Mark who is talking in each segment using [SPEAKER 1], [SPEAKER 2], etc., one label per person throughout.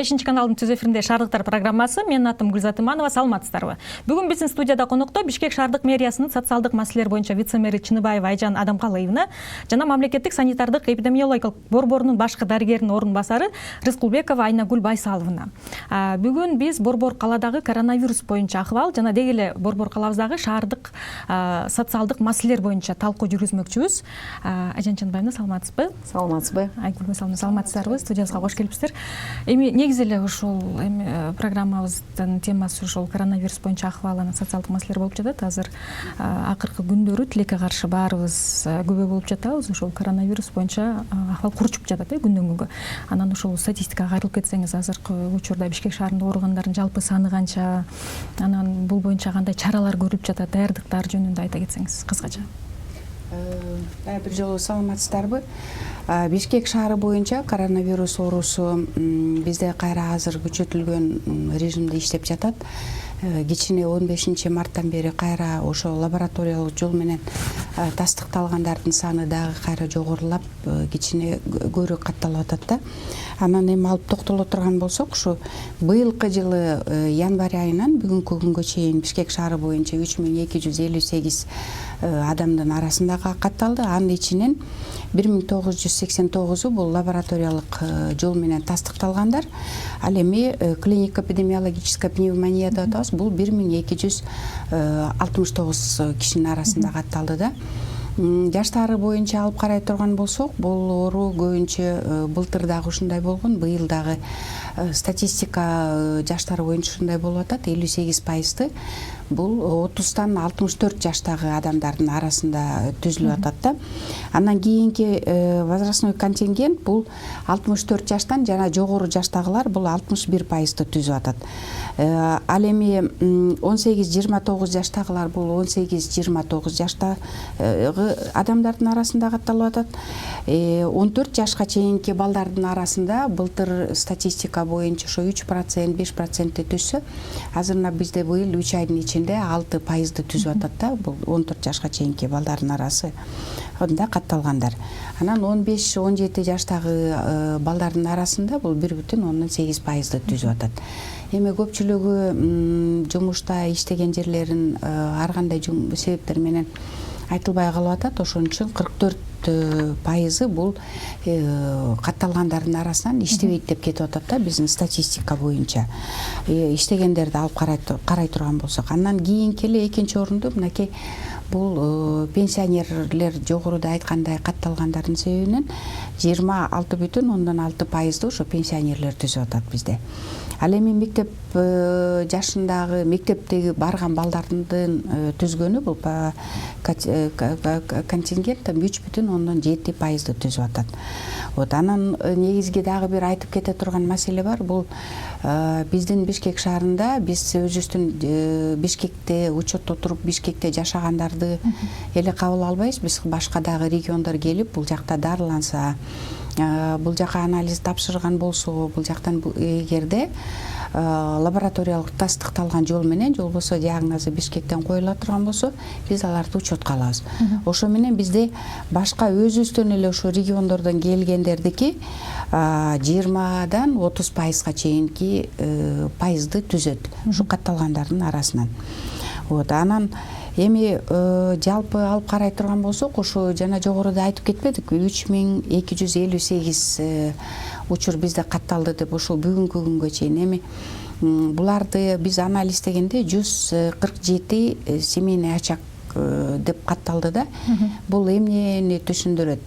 [SPEAKER 1] 5 каналдын түз эфиринде Шаардыктар программасы. Менин атым Гүлзат Иманова, саламатсыздарбы? Бүгүн биздин студияда конокто Бишкек шаардык мэриясынын социалдык маселелер боюнча вице-мэри Чыныбаева Айжан Адамкалыевна жана мамлекеттик санитардык эпидемиологиялык борборунун башкы дарыгеринин орун басары Рыскулбекова Айнагүл Байсаловна. Бүгүн биз Борбор калаадагы коронавирус боюнча ахвал жана деги эле Борбор калабыздагы шаардык социалдык маселелер боюнча талкуу жүргүзмөкчүбүз. Айжан Чыныбаевна, саламатсызбы?
[SPEAKER 2] Саламатсызбы?
[SPEAKER 1] Айгүл Байсаловна, саламатсыздарбы? Студиябызга кош келипсиздер. Эми негизи эле ушул программабыздын темасы ушул коронавирус боюнча ахвал, анан социалдык маселелер болуп жатат. Азыр акыркы күндөрү тилекке каршы баарыбыз күбө болуп жатабыз. Ушул коронавирус боюнча ахвал курчуп жатат күндөн күнгө. Анан ушул статистикага кайрылып кетсеңиз, азыркы учурда Бишкек шаарында ооругандардын жалпы саны канча, анан бул боюнча кандай чаралар көрүлүп жатат, даярдыктар жөнүндө айта кетсеңиз кыскача.
[SPEAKER 2] Бир жолу саламатсыздарбы? Бишкек шаары боюнча коронавирус оорусу бизде кайра азыр күчөтүлгөн режимде иштеп жатат. Кичине 15 марттан бери кайра ошо лабораториялык жол менен тастыкталгандардын саны дагы кайра жогорулап, кичине көбүрөөк катталып атат да. Анан эми алып токтоло турган болсок, ушу быйылкы жылы январь айынан бүгүнкү күнгө чейин Бишкек шаары боюнча 3258 адамдын арасында катталды. Анын ичинен 1989-у бул лабораториялык жол менен тастыкталгандар. Ал эми клинико-эпидемиологическая пневмония деп атабыз. Бул 1269 кишинин арасында катталды да. Жаштары боюнча алып карай турган болсок, бул оору көбүнчө былтыр дагы ушундай болгон, быйыл дагы статистика жаштар боюнча ушундай болуп атат. 58%. Бул 30-тан 64 жаштагы адамдардын арасында түзүлүп атат да. Андан кийинки возрастной контингент бул 64 жаштан жана жогору жаштагылар бул 61%-ты түзүп атат. Ал эми 18-29 жаштагылар бул 18-29 жаштагы адамдардын арасында катталып атат. 14 жашка чейинки балдардын арасында былтыр статистика боюнча ошо 3%, 5%-ти түзсө, азырына бизде быйыл 3 айдын ичинде 6%-ты түзүп атат да. Бул 14 жашка чейинки балдардын арасы онда катталгандар. Анан 15-17 жаштагы балдардын арасында бул 1,8%-ты түзүп атат. Эми көпчүлүгү жумушта иштеген жерлерин ар кандай себептер менен айтылбай калып атат. Ошон үчүн 44% бул катталгандардын арасынан иштебейт деп кетип атат да биздин статистика боюнча. Иштегендерди алып карай турган болсок, андан кийинки эле экинчи орунду мынакей бул пенсионерлер жогоруда айткандай катталгандардын себебинен 26,6% ошо пенсионерлер түзүп атат бизде. Ал эми мектеп жашындагы, мектептеги барган балдардын түзгөнү бул контингент 3,7%-ты түзүп атат. Анан негизги дагы бир айтып кете турган маселе бар. Бул биздин Бишкек шаарында биз өзүбүздүн Бишкекте учетто туруп Бишкекте жашагандарды эле кабыл албайбыз. Биз башка дагы региондор келип бул жакта дарыланса, бул жака анализ тапшырган болсо, бул жактан эгерде лабораториялык тастыкталган жол менен, же болбосо диагнозу Бишкектен коюла турган болсо, биз аларды учетко алабыз. Ошо менен бизде башка өзүбүздөн эле ошо региондордон келгендердики 20-дан 30%-га чейинки пайызды түзөт, ушу катталгандардын арасынан. Анан эми жалпы алып карай турган болсок, ошо жана жогоруда айтып кетпедик, 3258 учур бизде катталды деп ошол бүгүнкү күнгө чейин. Эми буларды биз анализдегенде 147 семейный очаг деп катталды да. Бул эмнени түшүндүрөт?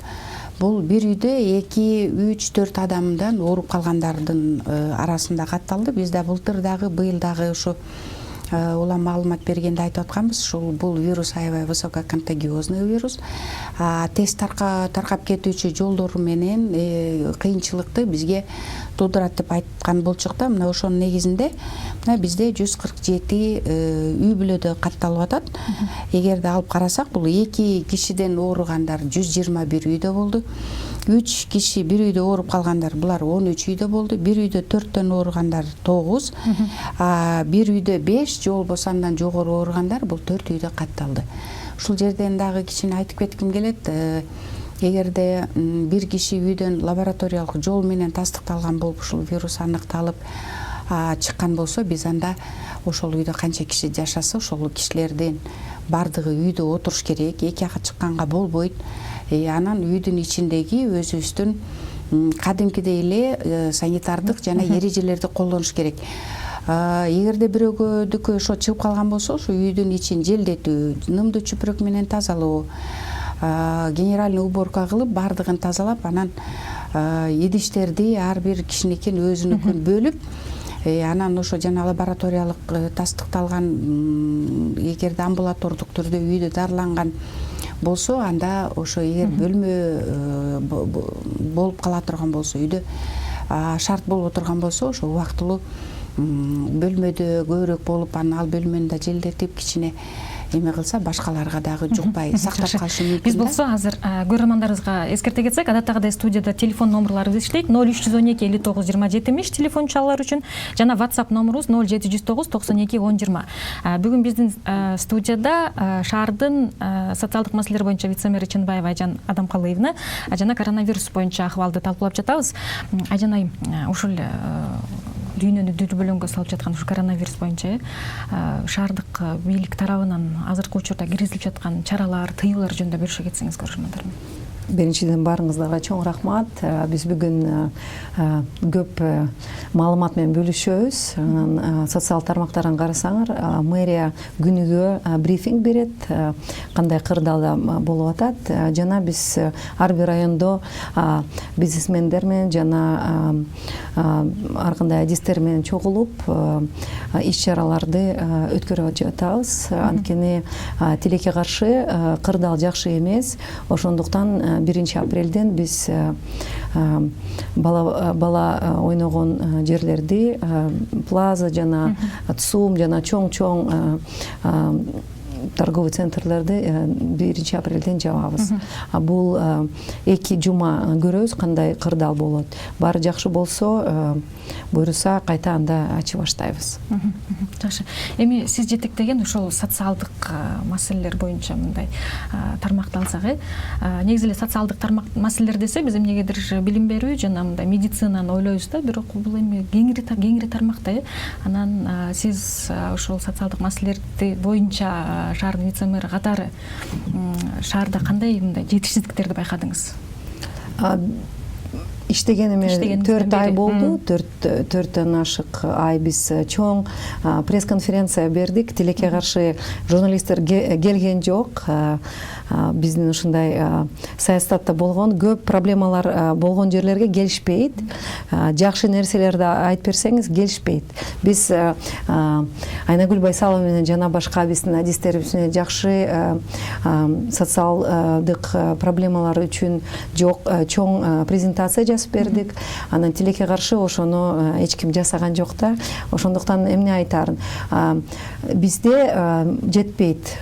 [SPEAKER 2] Бул бир үйдө 2, 3, 4 адамдан ооруп калгандардын арасында катталды. Бизде былтыр дагы, быйыл дагы ошо улам маалымат бергенде айтып атканбыз, ушул бул вирус аябай высококонтагиозный вирус. Тест таркап кетүүчү жолдору менен кыйынчылыкты бизге туудурат деп айткан болчук да. Мына ошонун негизинде бизде 147 үй бүлөдө катталып атат. Эгерде алып карасак, бул 2 кишиден ооругандар 121 үйдө болду. 3 киши бир үйдө ооруп калгандар, булар 13 үйдө болду. Бир үйдө 4төн ооругандар 9, бир үйдө 5, же болбосо андан жогору ооругандар бул 4 үйдө катталды. Ушул жерден дагы кичине айтып кетким келет. эгерде бир киши үйдөн лабораториялык жол менен тастыкталган болуп ушул вирус аныкталып чыккан болсо, биз анда ошол үйдө канча киши жашаса ошол кишилердин бардыгы үйдө отуруш керек, эки жакка чыкканга болбойт. Анан үйдүн ичиндеги өзүбүздүн кадимкидей эле санитардык жана эрежелерди колдонуш керек. Эгерде бирөөгөдүкү ошо чыгып калган болсо, ошо үйдүн ичин желдетүү, нымдуу чүпүрөк менен тазалоо, генеральный уборка кылып, бардыгын тазалап, анан идиштерди ар бир кишиникин өзүнүкүн бөлүп, анан ошо жана лабораториялык тастыкталган, эгерде амбулатордук түрдө үйдө дарыланган болсо, анда ошо эгер бөлмө болуп кала турган болсо, үйдө шарт болуп отурган болсо, ошо убактылуу бөлмөдө көбүрөөк болуп, анан ал бөлмөнү да желдетип, кичине эме кылса, башкаларга дагы жукпай сактап калышы мүмкүн.
[SPEAKER 1] Биз болсо азыр көрөрмандарыбызга эскерте кетсек, адаттагыдай студияда телефон номерларыбыз иштейт. 0312 59 27 телефон чалуулар үчүн жана WhatsApp номерубуз 0709 92 10 20. Бүгүн биздин студияда шаардын социалдык маселелер боюнча вице-мэри Чыныбаева Айжан Адамкалыевна жана коронавирус боюнча акыбалды талкуулап жатабыз. Айжан айым, ушул дүйнөнү дүрбөлөңгө салып жаткан ушу коронавирус боюнча шаардык бийлик тарабынан азыркы учурда киргизилип жаткан чаралар, тыюулар жөнүндө бөлүшө кетсеңиз көрөрмандар.
[SPEAKER 3] Биринчиден баарыңыздарга чоң рахмат. Биз бүгүн көп маалымат менен бөлүшөбүз. Социал тармактарын карасаңар, мэрия күнүгө брифинг берет, кандай кырдаалда болуп атат. Жана биз ар бир райондо бизнесмендер менен жана ар кандай адистер менен чогулуп иш-чараларды өткөрүп жатабыз. Анткени тилекке каршы кырдаал жакшы эмес. Ошондуктан 1 апрелден биз бала ойногон жерлерди, плаза жана ЦУМ жана чоң торговый центрлерди 1 апрелден жабабыз. Бул 2 жума көрөбүз кандай кырдаал болот. Баары жакшы болсо, буюрса кайта анда ачып баштайбыз.
[SPEAKER 1] Жакшы. Эми сиз жетектеген ошол социалдык маселелер боюнча мындай тармакты алсак, негизи эле социалдык тармак маселелер десе, биз эмнегедир билим берүү жана мындай медицинаны ойлойбуз да, бирок бул эми кеңири тармак да. Анан сиз ошол социалдык маселелерди боюнча шаардын вице-мэры катары шаарда кандай мындай жетишсиздиктерди байкадыңыз?
[SPEAKER 3] Иштегениме 4 ай болду. 4 ашык ай биз чоң пресс-конференция бердик. Тилекке каршы журналисттер келген жок. Биздин ушундай саясатта болгон көп проблемалар болгон жерлерге келишпейт. Жакшы нерселерди айтып берсеңиз келишпейт. Биз Айнагүл Байсалова менен жана башка биздин адистерибиз менен жакшы социалдык проблемалар үчүн чоң презентация жазып бердик. Анан тилекке каршы ошону эч ким жасаган жок да. Ошондуктан эмне айтарын? Бизде жетпейт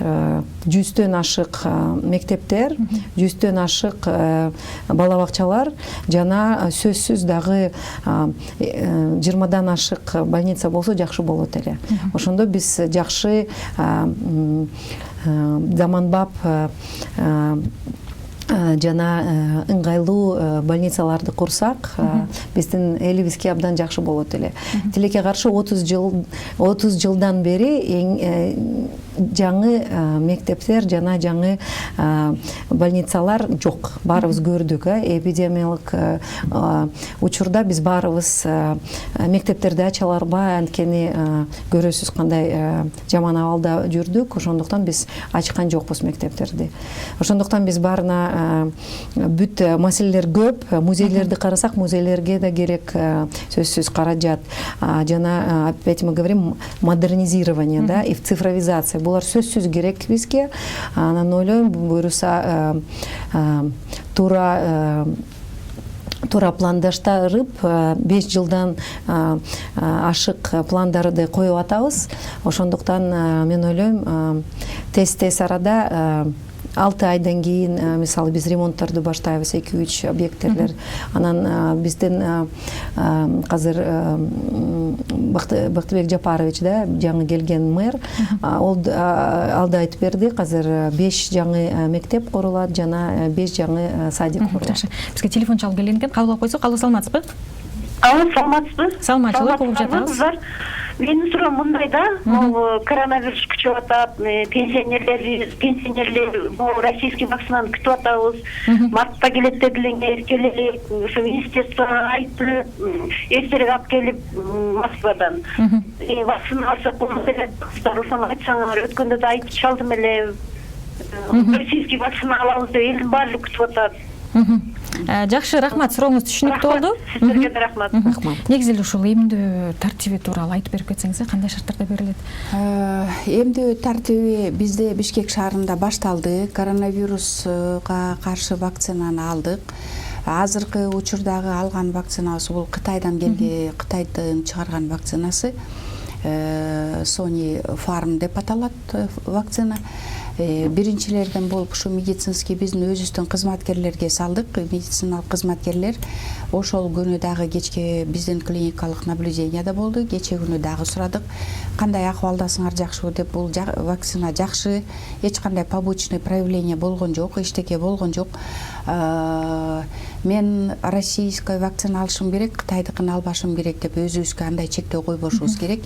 [SPEAKER 3] 100төн ашык мектептер, 100төн ашык бала бакчалар жана сөзсүз дагы 20дан ашык больница болсо жакшы болот эле. Ошондо биз жакшы заманбап жана ыңгайлуу больницаларды курсак, биздин элибизге абдан жакшы болот эле. Тилекке каршы 30 жылдан бери жаңы мектептер жана жаңы больницалар жок. Баарыбыз көрдүк, эпидемиялык учурда биз баарыбыз мектептерди ача аларбай, анткени көрөсүз кандай жаман абалда жүрдүк. Ошондуктан биз ачкан жокпуз мектептерди. Ошондуктан биз баарына бүт маселелер көп. Музейлерди карасак, музейлерге да керек сөзсүз каражат. Жана опять мы говорим модернизирование, да, и цифровизация. Булар сөзсүз керек бизге. Анан ойлойм, буюрса туура пландаштырып 5 жылдан ашык пландарды коюп атабыз. Ошондуктан мен ойлойм, тез арада 6 айдан кийин мисалы биз ремонтторду баштайбыз 2-3 объекттерлер. Анан бизден азыр Бактыбек Жапарович да жаңы келген мэр ал да айтып берди, азыр 5 жаңы мектеп курулат жана 5 жаңы садик курулат.
[SPEAKER 1] Жакшы. Бизге телефон чалып келген экен. Кабыл алып койсок. Алло, саламатсызбы?
[SPEAKER 4] Алло, саламатсызбы?
[SPEAKER 1] Саламатчылык угуп жатабыз.
[SPEAKER 4] Менин суроом мындай да, коронавирус күчүп атат, пенсионерлер российский вакцинаны күтүп атабыз. Мартта келет дедилер, келели, ошо министерство айтты, эртерээк алып келип Москвадан. Вакцина алсак болот эле, ошону айтсаңар, өткөндө да айтып чалдым эле. Российский вакцина алабыз деп элдин баары күтүп атат.
[SPEAKER 1] Жакшы, рахмат, сурооңуз түшүнүктүү болду.
[SPEAKER 4] Сиздерге да рахмат.
[SPEAKER 1] Негизи эле ушул эмдөө тартиби тууралуу айтып берип кетсеңиз, кандай шарттарда берилет?
[SPEAKER 2] Эмдөө тартиби бизде Бишкек шаарында башталды. Коронавирусга каршы вакцинаны алдык. Азыркы учурдагы алган вакцинабыз бул Кытайдан келген, Кытайдын чыгарган вакцинасы. Sony Farm деп аталат вакцина. Биринчилерден болуп ушу медицинский биздин өзүбүздүн кызматкерлерге салдык. Медициналык кызматкерлер ошол күнү дагы кечке биздин клиникалык наблюденияда болду. Кече күнү дагы сурадык, кандай акыбалдасыңар, жакшыбы деп. Бул вакцина жакшы, эч кандай побочный проявление болгон жок, эчтеке болгон жок. Мен российский вакцина алышым керек, Кытайдыкын албашым керек деп өзүбүзгө андай чектөө койбошубуз керек.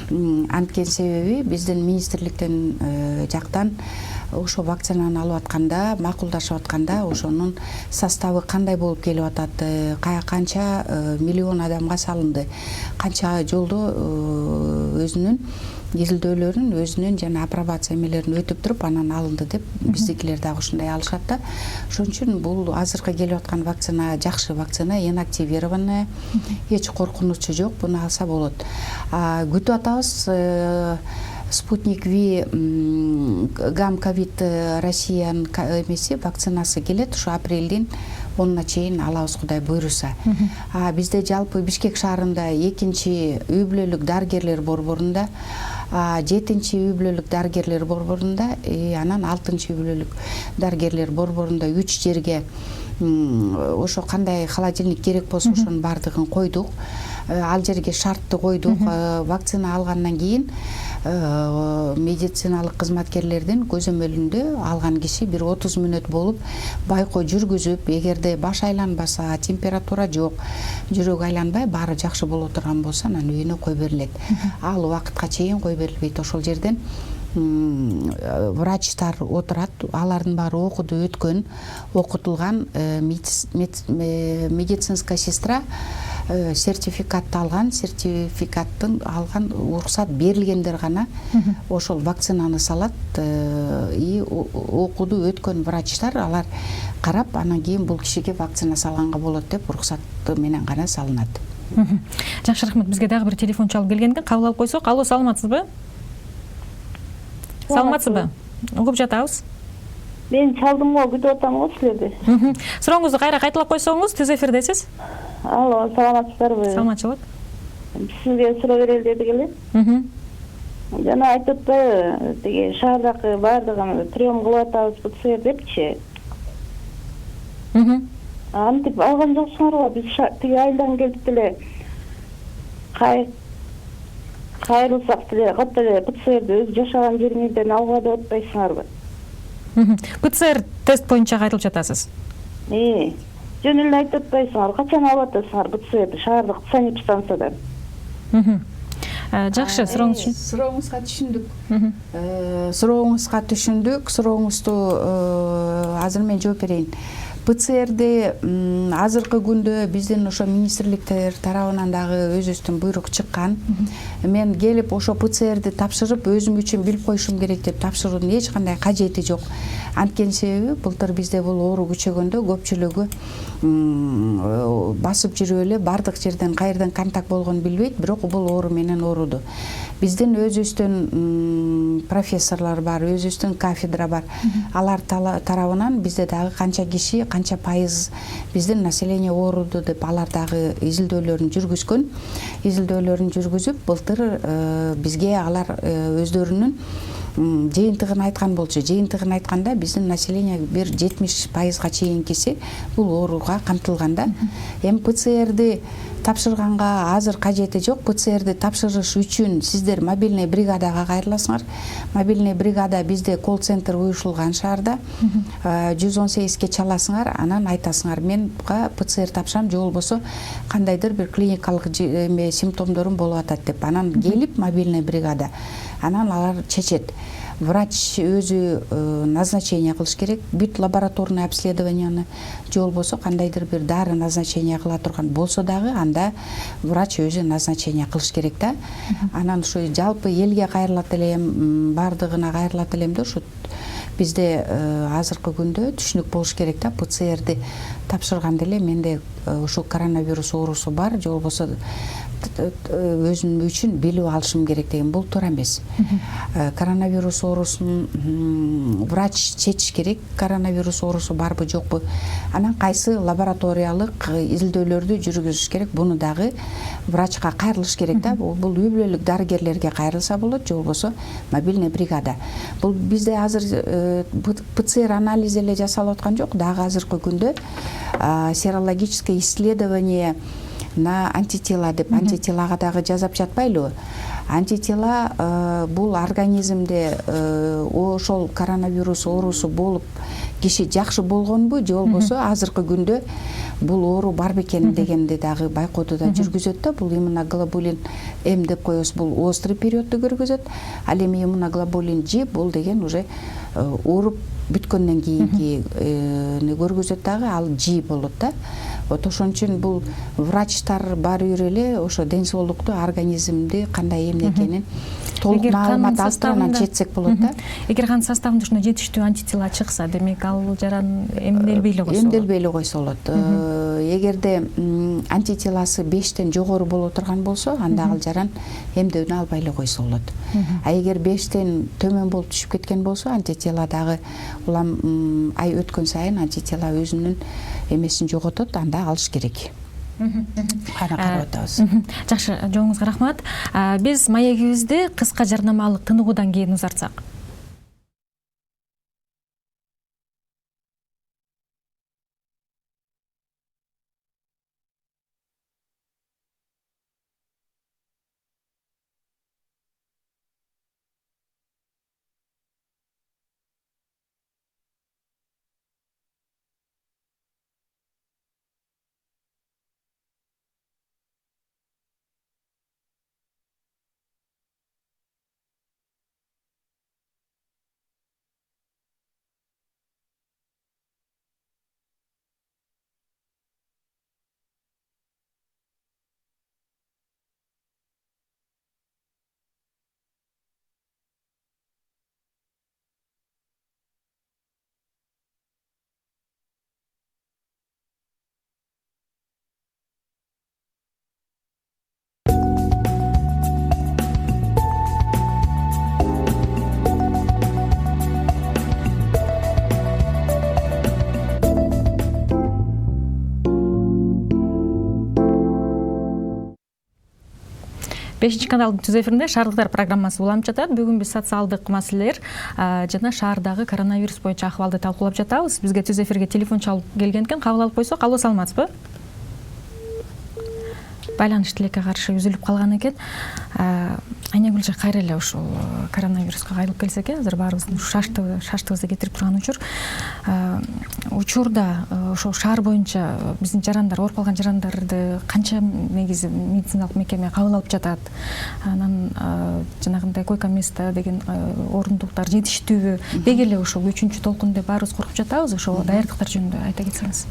[SPEAKER 2] Анткени себеби биздин министрликтен жактан ошо вакцинаны алып атканда, макулдашып атканда, ошонун составы кандай болуп келип атат, канча миллион адамга салынды, канча жолдо өзүнүн изилдөөлөрүн, өзүнүн жана апробация эмелерин өтүп туруп анан алынды деп биздикилер дагы ушундай алышат да. Ошон үчүн бул азыркы келип аткан вакцина жакшы вакцина, инактивированная, эч коркунучу жок, буну алса болот. Күтүп атабыз. Спутник V гам-ковид Россиянын эмеси вакцинасы келет, ушу апрелдин 10-на чейин алабыз, Кудай буйруса. Бизде жалпы Бишкек шаарында 2-чи үй бүлөлүк дарыгерлер борборунда, 7-чи үй бүлөлүк дарыгерлер борборунда, анан 6-чы үй бүлөлүк дарыгерлер борборунда 3 жерге ошо кандай холодильник керек болсо ошонун баардыгын койдук. Ал жерге шартты койдук. Вакцина алгандан кийин медициналык кызматкерлердин көзөмөлүндө алган киши бир 30 мүнөт болуп байкоо жүргүзүп, эгерде баш айланбаса, температура жок, жүрөк айланбай, баары жакшы боло турган болсо, анан үйүнө кой берилет. Ал убакытка чейин кой берилбейт. Ошол жерден врачтар отурат, алардын баары окуду өткөн, окутулган, медицинская сестра сертификатты алган, сертификаттын алган, уруксат берилгендер гана ошол вакцинаны салат. И окуду өткөн врачтар, алар карап, анан кийин бул кишиге вакцина салганга болот деп уруксаты менен гана салынат.
[SPEAKER 1] Жакшы, рахмат. Бизге дагы бир телефон чалып келген экен. Кабыл алып койсок. Алло, саламатсызбы? Саламатсызбы? Угуп жатабыз.
[SPEAKER 4] Мен чалдым го, күтүп атам го силерди.
[SPEAKER 1] Сурооңузду кайра кайталап койсоңуз, түз эфирдесиз.
[SPEAKER 4] Алло, саламатсыздарбы?
[SPEAKER 1] Саламатчылык.
[SPEAKER 4] Сизге суроо берели дедик эле. Жана айтып атпайбы, тиги шаардагы баардыгын прием кылып атабыз, ПЦР депчи. Антип алган жоксуңарбы? Биз тиги айылдан келип деле кайрылсак деле, катта эле ПЦРди өз жашаган жериңизден алууга деп атпайсыңарбы?
[SPEAKER 1] ПЦР тест боюнча кайтылып жатасыз.
[SPEAKER 4] Жөн эле айтып атпайсыңар, качан алып атасыңар ПЦРди шаардык санэпидстанциядан?
[SPEAKER 1] Жакшы,
[SPEAKER 2] сурооңузга түшүндүк. Сурооңузду азыр мен жооп берейин. ПЦРди азыркы күндө биздин ошо министрликтер тарабынан дагы өзүбүздүн буйрук чыккан. Мен келип ошо ПЦРди тапшырып, өзүм үчүн билип коюшум керек деп тапшыруунун эч кандай кажети жок. Анткени себеби былтыр бизде бул оору күчөгөндө көпчүлүгү басып жүрүп эле бардык жерден каерден контакт болгонун билбейт, бирок бул оору менен ооруду. Биздин өзүбүздүн профессорлор бар, өзүбүздүн кафедра бар. Алар тарабынан бизде дагы канча киши, канча пайыз биздин население ооруду деп алар дагы изилдөөлөрүн жүргүзгөн. Изилдөөлөрүн жүргүзүп, былтыр бизге алар өздөрүнүн жыйынтыгын айткан болчу, жыйынтыгын айтканда биздин население бир 70% чейин киши бул ооруга камтылган да. Эми ПЦРди тапшырганга азыр кажети жок. ПЦРди тапшырыш үчүн сиздер мобильный бригадага кайрыласыңар. Мобильный бригада бизде колл-центр уюшулган шаарда. 118ке чаласыңар, анан айтасыңар мен ПЦР тапшырам, же болбосо кандайдыр бир клиникалык симптомдорум болуп атат деп. Анан келип мобильный бригада, анан алар чечет. Врач өзү назначение кылыш керек, бүт лабораторный обследованияны, же болбосо кандайдыр бир дары назначение кыла турган болсо дагы анда врач өзү назначение кылыш керек да. Анан ушу жалпы элге кайрылат элем, бардыгына кайрылат элем да, ушу бизде азыркы күндө түшүнүк болуш керек да. ПЦРди тапшырганда эле менде ушул коронавирус оорусу бар, же болбосо өзүм үчүн билип алышым керек деген. Бул туура эмес. Коронавирус оорусун врач чечиш керек, коронавирус оорусу барбы жокпу. Анан кайсы лабораториялык изилдөөлөрдү жүргүзүш керек, буну дагы врачка кайрылыш керек да. Бул үй бүлөлүк дарыгерлерге кайрылса болот, же болбосо мобильный бригада. Бул бизде азыр ПЦР анализ эле жасалып аткан жок, дагы азыркы күндө серологическое исследование на антитела деп, антителага дагы жазап жатпайлыбы? Антитела бул организмде ошол коронавирус оорусу болуп киши жакшы болгонбу, же болбосо азыркы күндө бул оору бар бекен дегенди дагы байкоодо да жүргүзөт да. Бул иммуноглобулин М деп коебуз, бул острый периодду көргөзөт. Ал эми иммуноглобулин G бул деген уже ооруп бүткөндөн кийинки көргөзөт дагы, ал G болот да. Вот ошон үчүн бул врачтар бар эле ошо ден соолукту, организмди кандай эмне экенин толук маалымат алып жетсек болот да.
[SPEAKER 1] Эгер канын составында ушундай жетиштүү антитела чыкса, демек ал жаран эмделбей эле койсо болот.
[SPEAKER 2] Эмделбей эле койсо болот. Эгерде антителасы 5тен жогору боло турган болсо, анда ал жаран эмдөөнү албай эле койсо болот. А эгер 5тен төмөн болуп түшүп кеткен болсо, антитела дагы улам ай өткөн сайын антитела өзүнүн эмесин жоготот, анда алыш керек. Кана карап атабыз.
[SPEAKER 1] Жакшы, жооңузга рахмат. Биз маегибизди кыска жарнамалык тыныгуудан кийин узартсак. Бешинчи каналдын түз эфиринде шаардыктар программасы уланып жатат. Бүгүн биз социалдык маселелер жана шаардагы коронавирус боюнча акыбалды талкуулап жатабыз. Бизге түз эфирге телефон чалып келген экен, кабыл алып койсок. Алло, саламатсызбы? Байланыш тилекке каршы үзүлүп калган экен. Айнагүл кайра эле ушул коронавируска кайрылып келсек, азыр баарыбыздын шаштыбызды кетирип турган учурда ошол шаар боюнча биздин жарандар, ооруп калган жарандарды канча негизи медициналык мекеме кабыл алып жатат? Анан жанагындай койка место деген орундуктар жетиштүүбү? Деги эле ушул 3-чү толкун деп баарыбыз коркуп жатабыз. Ошол даярдыктар жөнүндө айта кетсеңиз.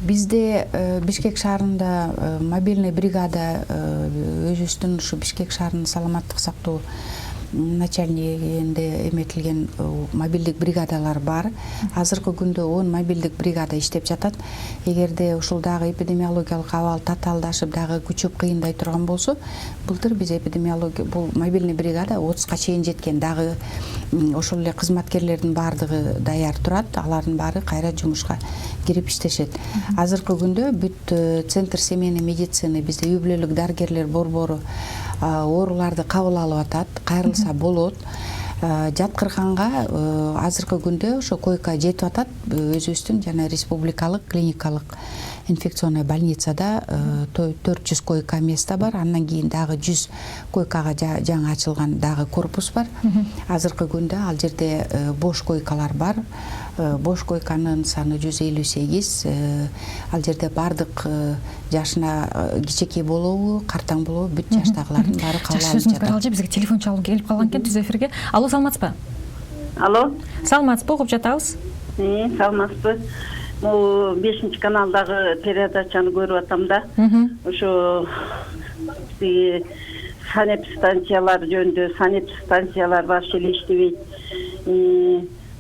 [SPEAKER 2] Бизде Бишкек шаарында мобильный бригада өзүбүздүн ушу Бишкек шаарынын саламаттык сактоо начальнигинде эметилген мобилдик бригадалар бар. Азыркы күндө 10 мобилдик бригада иштеп жатат. Эгерде ушул дагы эпидемиологиялык абал татаалдашып дагы күчөп кыйындай турган болсо, былтыр биз бул мобильный бригада 30га чейин жеткен. Дагы ошол эле кызматкерлердин баардыгы даяр турат. Алардын баары кайра жумушка кирип иштешет. Азыркы күндө бүт центр семейной медицины, бизде үй бүлөлүк дарыгерлер борбору ооруларды кабыл алып атат, кайрылса болот. жаткырганга азыркы күндө ошо койка жетип атат. Өзүбүздүн жана республикалык клиникалык инфекционный больницада 400 койка место бар. Андан кийин дагы 100 койкага жаңы ачылган дагы корпус бар. Азыркы күндө ал жерде бош койкалар бар. Бош койканын саны 158. Ал жерде бардык жашына кичекей болобу, картаң болобу, бүт жаштагылардын баары кабыл алып
[SPEAKER 1] Сөзүңүз
[SPEAKER 2] жатат.
[SPEAKER 1] бар алжы, бизге телефон чалуу келип калган экен түз эфирге. Алло, саламатсызбы?
[SPEAKER 4] Алло,
[SPEAKER 1] Саламатсызбы, угуп жатабыз.
[SPEAKER 4] саламатсызбы. Могу 5 каналдагы передачаны көрүп атам да. Ошо санеп станциялар жөнүндө, санеп станциялар башка эле иштебейт.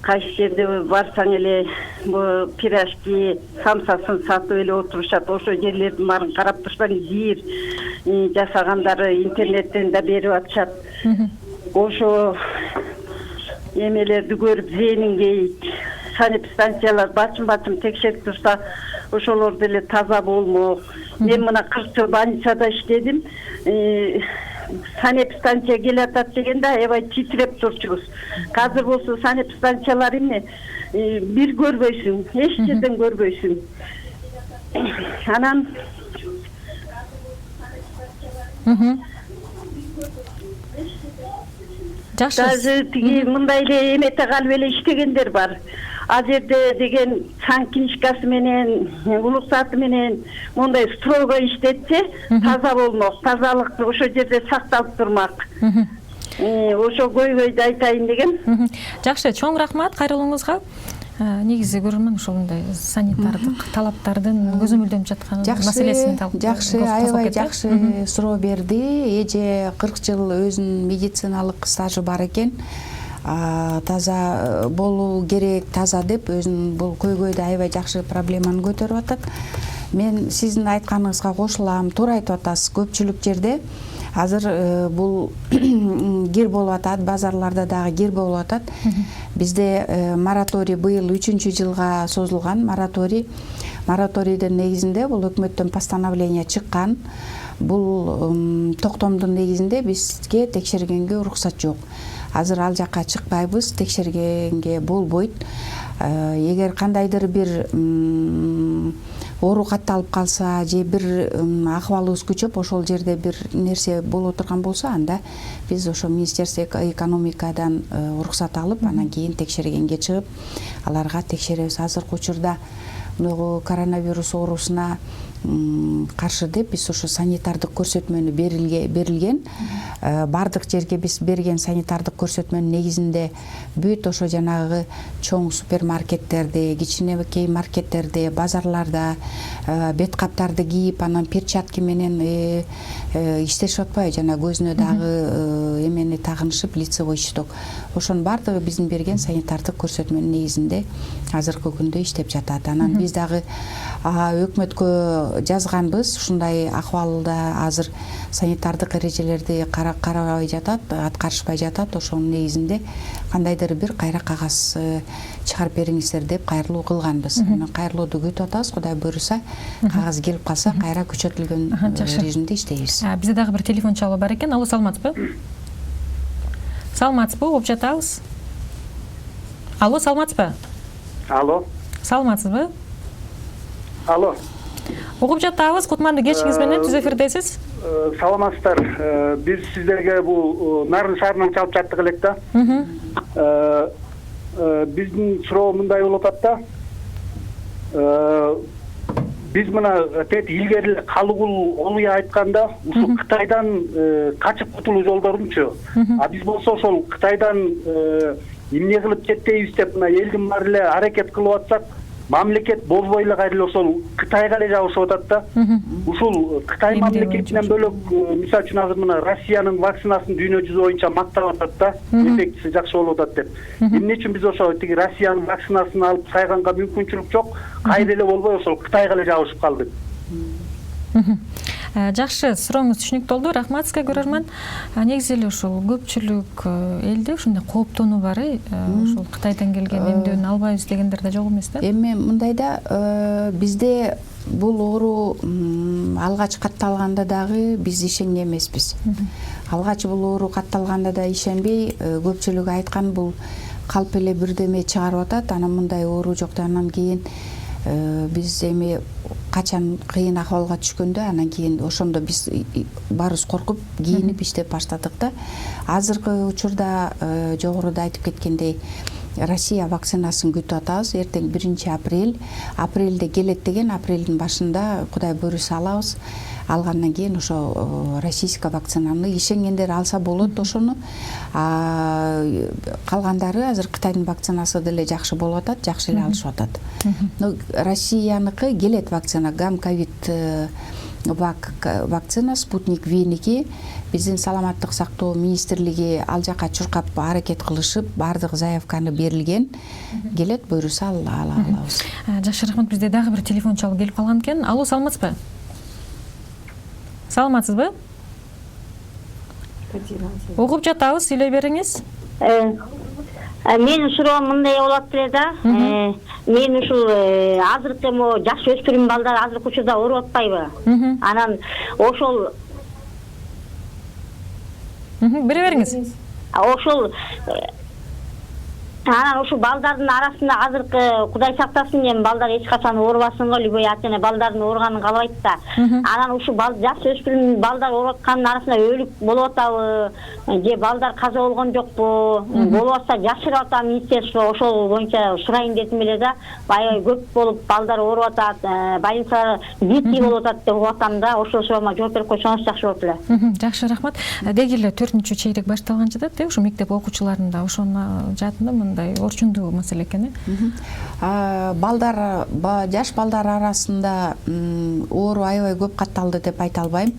[SPEAKER 4] Кайсы жерде барсаң эле пирожки, самсасын сатып эле отурушат. Ошо жерлердин баарын карап турсаң, жир жасагандары интернеттен да берип атышат. Ошо эмелерди көрүп зээнин кейит. Санеп станциялар бачым текшерип турса, ошолор деле таза болмок. Мен мына 40 жыл больницада иштедим. Санеп станция келатат дегенде аябай титиреп турчубуз. Азыр болсо санеп станциялар эмне бир көрбөйсүң, эч жерден көрбөйсүң. Анан
[SPEAKER 1] Жакшы.
[SPEAKER 4] даже тиги мындай эле эмете калып эле иштегендер бар. Ал жерде деген сан книжкасы менен, уруксаты менен мондай строго иштетсе, таза болмок, тазалык ошо жерде сакталып турмак. Ошо көйгөйдү айтайын деген.
[SPEAKER 1] Жакшы, чоң рахмат кайрылууңузга. Негизи көрөрмөн ушундай санитардык талаптардын көзөмөлдөнүп жаткан маселесин талкуу.
[SPEAKER 2] Жакшы, аябай жакшы суроо берди. Эже 40 жыл өзүнүн медициналык стажы бар экен. Таза болуу керек, таза деп өзүнүн бул көйгөйдү аябай жакшы проблеманы көтөрүп атат. Мен сиздин айтканыңызга кошулам. Туура айтып атасыз. Көпчүлүк жерде азыр бул кир болуп атат, базарларда дагы кир болуп атат. Бизде мораторий быйыл 3-жылга созулган мораторий. Мораторийдин негизинде бул өкмөттөн постановление чыккан. Бул токтомдун негизинде бизге текшергенге уруксат жок. Азыр ал жакка чыкпайбыз, текшергенге болбойт. Эгер кандайдыр бир оору катталып калса же бир акыбалыбыз күчөп ошол жерде бир нерсе болуп турган болсо, анда биз ошо Министерство экономикадан уруксат алып, анан кийин текшергенге чыгып, аларга текшеребиз. Азыркы учурда коронавирус оорусуна каршы деп биз ошо санитардык көрсөтмөнү берилген. Бардык жерге биз берген санитардык көрсөтмөнүн негизинде бүт ошо жанагы чоң супермаркеттерде, кичинекей маркеттерде, базарларда бет каптарды кийип, анан перчатки менен иштешип атпайбы, жана көзүнө дагы эмени тагынышып, лицевой щиток. Ошонун бардыгы биздин берген санитардык көрсөтмөнүн негизинде азыркы күндө иштеп жатат. Анан биз дагы өкмөткө жазганбыз, ушундай акыбалда азыр санитардык эрежелерди карабай жатат, аткарышпай жатат. Ошонун негизинде кандайдыр бир кайра кагаз чыгарып бериңиздер деп кайрылуу кылганбыз. Анан кайрылууду күтүп атабыз. Кудай буйруса, кагаз келип калса, кайра күчөтүлгөн режимде иштейбиз.
[SPEAKER 1] Бизде дагы бир телефон чалуу бар экен. Алло, саламатсызбы? Саламатсызбы, угуп жатабыз. Алло, саламатсызбы?
[SPEAKER 5] Алло.
[SPEAKER 1] Саламатсызбы?
[SPEAKER 5] Алло.
[SPEAKER 1] Угуп жатабыз, кутмандуу кечиңиз менен түз эфирдесиз.
[SPEAKER 5] Саламатсыздар. Биз сиздерге бул Нарын шаарынан чалып жаттык элек да. Биздин суроо мындай болуп атат да. Биз мына тет илгери Калыгул Олуя айтканда, ушул Кытайдан качып кутулуу жолдорунчу. Биз болсо ошол Кытайдан эмне кылып кетпейбиз деп мына элдин баары эле аракет кылып атсак, мамлекет болбой эле кайра ошол Кытайга эле жабышып атат да. Ушул Кытай мамлекетинен бөлөк, мисалы үчүн азыр мына Россиянын вакцинасын дүйнө жүзү боюнча мактап атат да, эффектиси жакшы болуп атат деп. Эмне үчүн биз ошо тиги Россиянын вакцинасын алып сайганга мүмкүнчүлүк жок, кайра эле болбой ошол Кытайга эле жабышып калдык.
[SPEAKER 1] Жакшы, сурооңуз түшүнүктүү болду. Рахмат сизге, көрөрман. Негизи эле ушул көпчүлүк элде ушундай кооптонуу бар, ушул Кытайдан келген эмдөөнү албайбыз дегендер да жок эмес да?
[SPEAKER 2] Эми мындайда bizde бул оору алгач катталганда дагы биз ишенген эмеспиз. Алгач бул оору катталганда да ишенбей, көпчүлүк айткан бул калп эле бирдеме чыгарып атат, анан мындай оору жок. Анан кийин биз эми качан кыйын акыбалга түшкөндө, анан кийин ошондо биз баарыбыз коркуп кийинип иштеп баштадык да. Азыркы учурда жогоруда айтып кеткендей Россия вакцинасын күтүп атабыз. Эртең 1 апрелде келет деген, апрелдин башында Кудай буйруса алабыз. Алгандан кийин ошо российская вакцинаны ишенгендер алса болот ошону. Калгандары азыр Кытайдын вакцинасы деле жакшы болуп атат, жакшы эле алышып атат. Но Россияныкы келет вакцина, гам-ковид вакцина, Спутник V-ники биздин саламаттык сактоо министрлиги ал жака чуркап аракет кылышып, баардык заявканы берилген. Келет, буйруса алабыз.
[SPEAKER 1] Жакшы, рахмат. Бизде дагы бир телефон чалып келип калган экен. Алло, саламатсызбы? Саламатсызбы? Угуп жатабыз, сүйлөй бериңиз.
[SPEAKER 4] Менин суроом мындай болот эле да. Мен ушул азыркы жаш өспүрүм балдар азыркы учурда ооруп атпайбы? Анан ошол
[SPEAKER 1] бере бериңиз.
[SPEAKER 4] Ошол анан ушул балдардын арасында азыркы Кудай сактасын эми балдар эч качан оорубасын го, любой ата-эне балдардын ооруганын каалабайт да. Анан ушул жаш өспүрүм балдар ооруп атканын арасында өлүк болуп атабы, же балдар каза болгон жокпу, болуп атса жашырып атабы министерство, ошол боюнча сурайын дедим эле да. Аябай көп болуп балдар ооруп атат, больницалар бити болуп атат деп угуп атам да. Ошол суроомо жооп берип койсоңуз жакшы болот эле.
[SPEAKER 1] Жакшы, рахмат. Деги эле 4-чейрек башталган жатат, ошо мектеп окуучуларында ошону жаатында мындай орчундуу маселе экен.
[SPEAKER 2] Балдар, жаш балдар арасында оору аябай көп катталды деп айта албайм.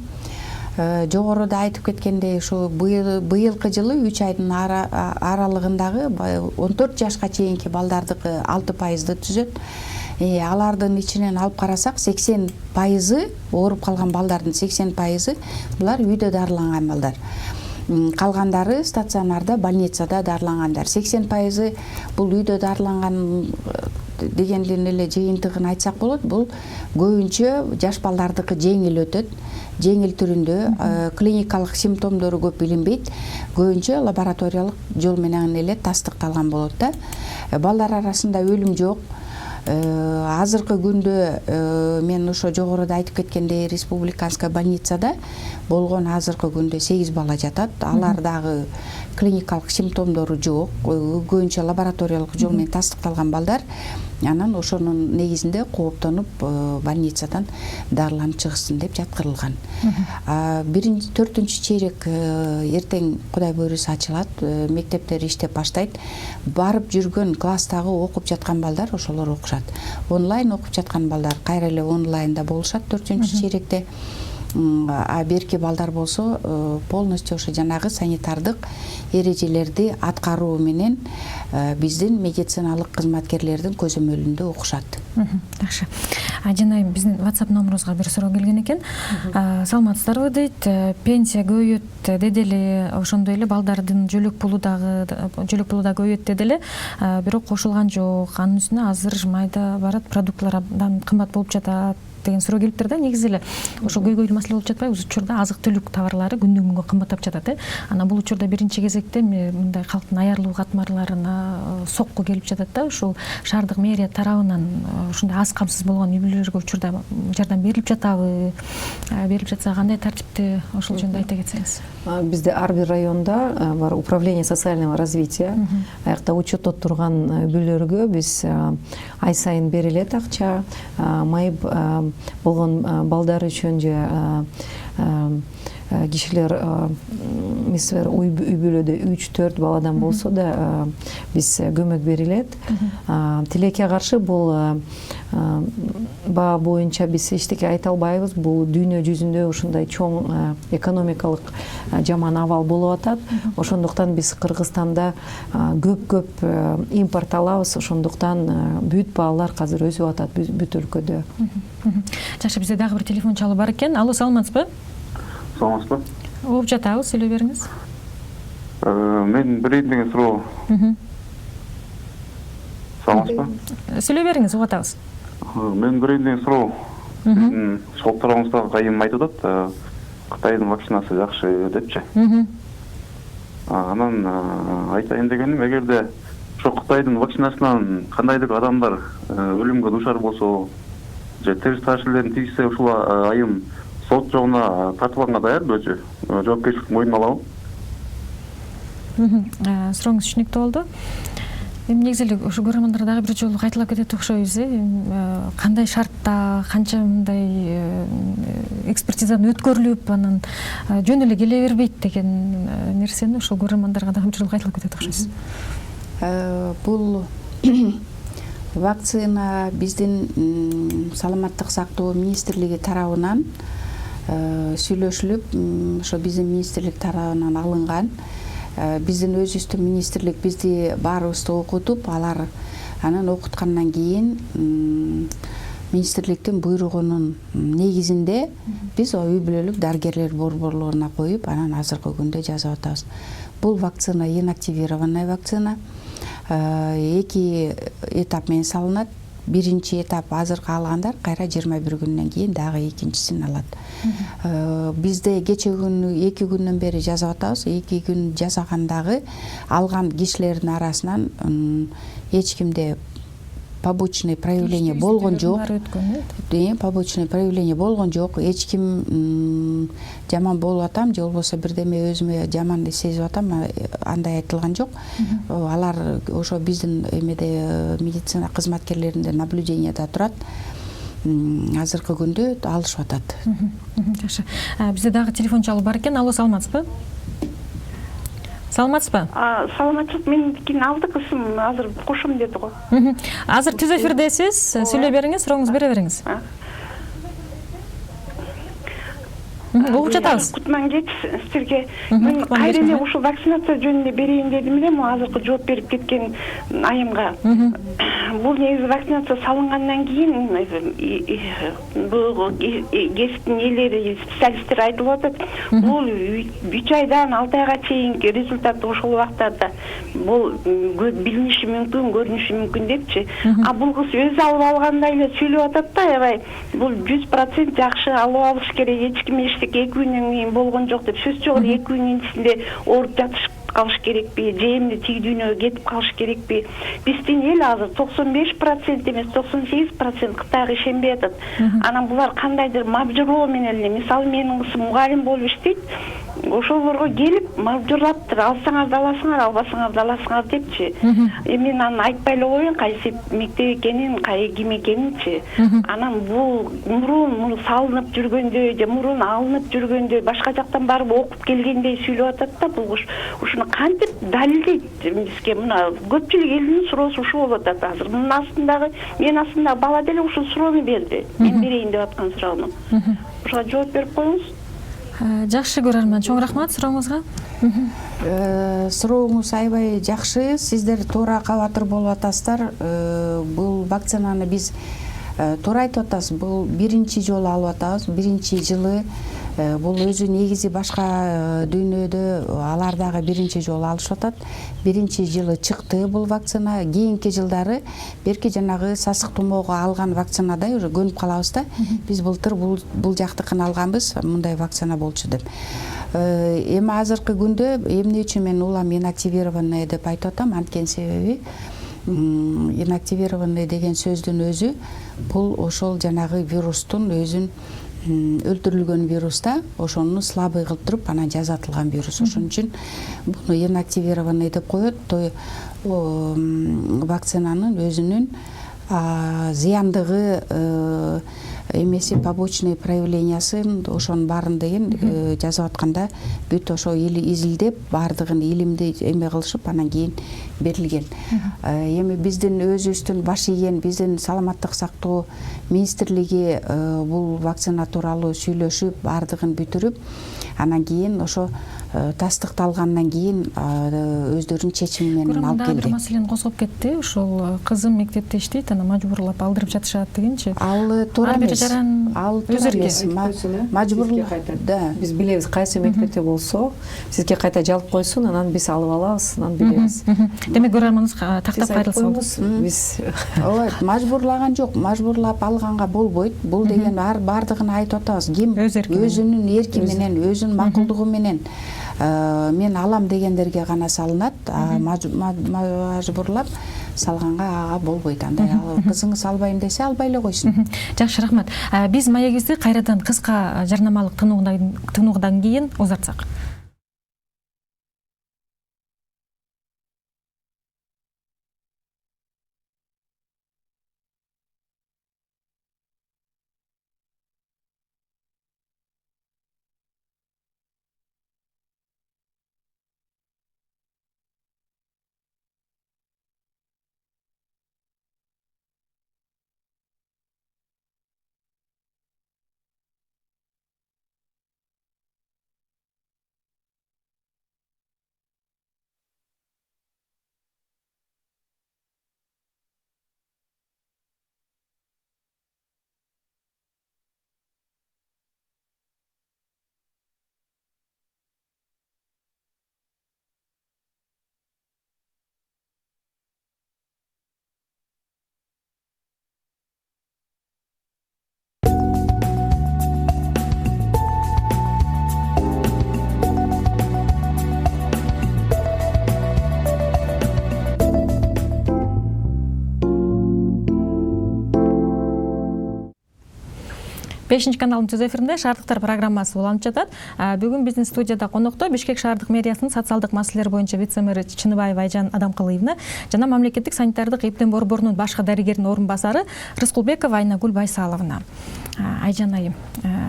[SPEAKER 2] Жогоруда айтып кеткендей, ушу быйылкы жылы 3 айдын аралыгындагы 14 жашка чейинки балдардыкы 6% түзөт. Алардын ичинен алып карасак 80% ооруп калган балдардын 80% булар үйдө дарыланган балдар. Калгандары стационарда, больницада дарылангандар. 80% бул үйдө дарыланган дегендин эле жыйынтыгын айтсак болот. Бул көбүнчө жаш балдардыкы жеңил өтөт. Жеңил түрүндө клиникалык симптомдору көп билинбейт. Көбүнчө лабораториялык жол менен эле тастыкталган болот да. Балдар арасында өлүм жок. Азыркы күндө мен ошо жогоруда айтып кеткендей республиканская больницада болгон азыркы күндө 8 бала жатат. Алар дагы клиникалык симптомдору жок. Көбүнчө лабораториялык жол менен тастыкталган балдар. Анан ошонун негизинде кооптонуп больницадан дарыланып чыгсын деп жаткырылган. 4-чейрек эртең Кудай буйруса ачылат, мектептер иштеп баштайт. Барып жүргөн класстагы окуп жаткан балдар ошолор окушат. Онлайн окуп жаткан балдар кайра эле онлайнда болушат 4-чейректе. А берки балдар болсо полностью ошо жанагы санитардык эрежелерди аткаруу менен биздин медициналык кызматкерлердин көзөмөлүндө окушат.
[SPEAKER 1] Жакшы. Жана биздин WhatsApp номерубузга бир суроо келген экен. Саламатсыздарбы дейт. Пенсия көбөйөт деди эле, ошондой эле балдардын жөлөк пулу дагы көбөйөт деди эле. Бирок кошулган жок. Анын үстүнө азыр майда барат, продуктлар абдан кымбат болуп жатат деген суроо келиптир да. Негизи эле ошол көйгөйлүү маселе болуп жатпайбы? Учурда азык-түлүк товарлары күндөн күнгө кымбаттап жатат. Анан бул учурда биринчи кезекте мындай калктын аярлуу катмарларына сокку келип жатат да. Ушул шаардык мэрия тарабынан ушундай аз камсыз болгон үй бүлөлөргө учурда жардам берилип жатабы? Берилип жатса кандай тартипте, ошол жөнүндө айта кетсеңиз.
[SPEAKER 3] Бизде ар бир районда бар управление социального развития. Аякта учетто турган үй бүлөлөргө биз ай сайын берилет акча. Майып болгон балдар үчүн же кишилер мисалы үй бүлөдө 3-4 баладан болсо да биз көмөк берилет. Тилекке каршы бул баа боюнча биз эчтеке айта албайбыз. Бул дүйнө жүзүндө ушундай чоң экономикалык жаман абал болуп атат. Ошондуктан биз Кыргызстанда көп импорт алабыз. Ошондуктан бүт баалар азыр өсүп атат бүт өлкөдө.
[SPEAKER 1] Жакшы, бизде дагы бир телефон чалуу бар экен. Алло, саламатсызбы?
[SPEAKER 6] Саламатсызбы?
[SPEAKER 1] Угуп жатабыз, сүйлөй бериңиз.
[SPEAKER 6] Мен билейин деген суроо. Саламатсызбы?
[SPEAKER 1] Сүйлөй бериңиз, угуп атабыз.
[SPEAKER 6] Мен билейин деген суроо. Биздин шолтурабызда кайым айтып атат, Кытайдын вакцинасы жакшы депчи. Анан айтайын дегеним, эгерде ошо Кытайдын вакцинасынан кандайдыр адамдар өлүмгө дуушар болсо, же терс таашилерин тийсе, ушул айым сот жогуна тартылганга даярбы өзү? Жоопкерчилик мойнуна алабы?
[SPEAKER 1] Сурооңуз түшүнүктүү болду. Эми негизи эле ушу көрөрмандар дагы бир жолу кайталап кетет окшойбуз. Кандай шартта, канча мындай экспертизадан өткөрүлүп, анан жөн эле келе бербейт деген нерсени ошол көрөрмандарга дагы бир жолу кайталап кетет окшойсуз.
[SPEAKER 2] Бул вакцина биздин саламаттык сактоо министрлиги тарабынан сүйлөшүлүп, ошо биздин министрлик тарабынан алынган. Биздин өзүбүздүн министрлик бизди баарыбызды окутуп, алар анан окуткандан кийин министрликтин буйругунун негизинде биз үй бүлөлүк дарыгерлер борборлугуна коюп, анан азыркы күндө жасап атабыз. Бул вакцина инактивированный вакцина. 2 этап менен салынат. Биринчи этап азыркы алгандар кайра 21 күндөн кийин дагы экинчисин алат. Бизде кече күнү 2 күндөн бери жасап атабыз. 2 күн жасагандагы алган кишилердин арасынан эч кимде побочный проявление болгон жок. Побочный проявление болгон жок. Эч ким жаман болуп атам, же болбосо бирдеме өзүмө жаман сезип атам, андай айтылган жок. Алар ошо биздин эмеде медицина кызматкерлеринде наблюдениеде турат. Азыркы күндө алышып атат.
[SPEAKER 1] Жакшы. Бизде дагы телефон чалуу бар экен. Алло, саламатсызбы? Саламатсызбы?
[SPEAKER 4] Саламатсыз, меникин алдык ысым азыр кошум деди го.
[SPEAKER 1] Азыр түз эфирдесиз. Сүйлөй бериңиз, сурооңузду бере бериңиз. Угуп жатабыз.
[SPEAKER 4] Кутман кеч сизерге. Мен кайра эле ушул вакцинация жөнүндө берейин дедим эле, азыркы жооп берип кеткен айымга. Бул негизи вакцинация салынгандан кийин бул кесиптин ээлери, специалисттер айтып атат, бул 3 айдан 6 айга чейинки результаты ошол убактарда бул билиниши мүмкүн, көрүнүшү мүмкүн депчи. Бул кыз өзү алып алгандай эле сүйлөп атат да, аябай бул 100% жакшы алып алыш керек, эч ким 2 күнүнөн кийин болгон жок деп сөз жок. 2 күнүн ичинде ооруп жатыш калыш керекпи, же эмне тиги дүйнөгө кетип калыш керекпи? Биздин эл азыр 95% эмес 98% Кытайга ишенбей атат. Анан булар кандайдыр мабжурлоо менен эле, мисалы менин кызым мугалим болуп иштейт, ошолорго келип мабжурлаптыр, алсаңар да аласыңар, албасаңар да аласыңар депчи. Мен аны айтпай эле коеюн, кайсы мектеп экенин, ким экенинчи. Анан бул мурун салынып жүргөндө, же мурун алынып жүргөндө, башка жактан барып окуп келгендей сүйлөп атат да, бул ушуну кантип далилдейт бизге? Мына көпчүлүк элдин суроосу ушул болуп атат азыр. Мунун астындагы, мен астындагы бала деле ушул суроону берди. Мен берейин деп аткан суроону. Ошого жооп берип коюңуз.
[SPEAKER 1] Жакшы көрөрмөн, чоң рахмат сурооңузга.
[SPEAKER 2] Сурооңуз аябай жакшы. Сиздер туура кабатыр болуп атасыздар. Бул вакцинаны биз туура айтып атасыз. Бул биринчи жолу алып атабыз. Биринчи жылы бул өзү негизи башка дүйнөдө алар дагы биринчи жолу алышып атат. Биринчи жылы чыкты бул вакцина. Кийинки жылдары берки жанагы сасык тумоого алган вакцинадай уже көнүп калабыз да. Биз былтыр бул жактыкын алганбыз, мындай вакцина болчу деп. Эми азыркы күндө эмне үчүн мен улам инактивированный деп айтып атам? Анткени себеби инактивированный деген сөздүн өзү бул ошол жанагы вирустун өзүн өлтүрүлгөн вирус да, ошону слабый кылып туруп анан жазатылган вирус. Ошон үчүн буну инактивированный деп коет. Вакцинанын өзүнүн зыяндыгы эмеси побочный проявлениясын ошонун баарын деген жазып атканда бүт ошо изилдеп баардыгын илимди эме кылышып анан кийин берилген. Эми биздин өзүбүздүн баш ийген биздин саламаттык сактоо министрлиги бул вакцина тууралуу сүйлөшүп баардыгын бүтүрүп анан кийин ошо тастыкталгандан кийин өздөрүнүн чечими менен алып
[SPEAKER 1] Бир
[SPEAKER 2] келди.
[SPEAKER 1] маселени козгоп кетти. Ушул кызым мектепте иштейт, анан мажбурлап алдырып жатышат дегенчи.
[SPEAKER 2] Ал туура эмес. Ал туура эмес. Мажбурлап. Да.
[SPEAKER 3] Биз билебиз кайсы мектепте болсо, сизге кайта жалып койсун, анан биз алып алабыз, анан билебиз.
[SPEAKER 1] Демек көрөрманыбыз тактап кайрылса болду.
[SPEAKER 3] Биз
[SPEAKER 2] Ооба, мажбурлаган жок, мажбурлап алганга болбойт. Бул деген баардыгын айтып атабыз. Ким өзүнүн эрки менен, өзүнүн макулдугу менен мен алам дегендерге гана салынат. Мажбурлап салганга ага болбойт. Андай кызыңыз албайм десе албай эле койсун.
[SPEAKER 1] Жакшы, рахмат. Биз маегибизди кайрадан кыска жарнамалык тынуудан кийин узартсак. Бешинчи каналдын түз эфиринде шаардыктар программасы уланып жатат. Бүгүн биздин студияда конокто Бишкек шаардык мэриясынын социалдык маселелер боюнча вице-мэри Чыныбаева Айжан Адамкалыевна жана мамлекеттик санитардык эптен борборунун башкы дарыгеринин орун басары Рыскулбекова Айнагүл Байсаловна. Айжан айым,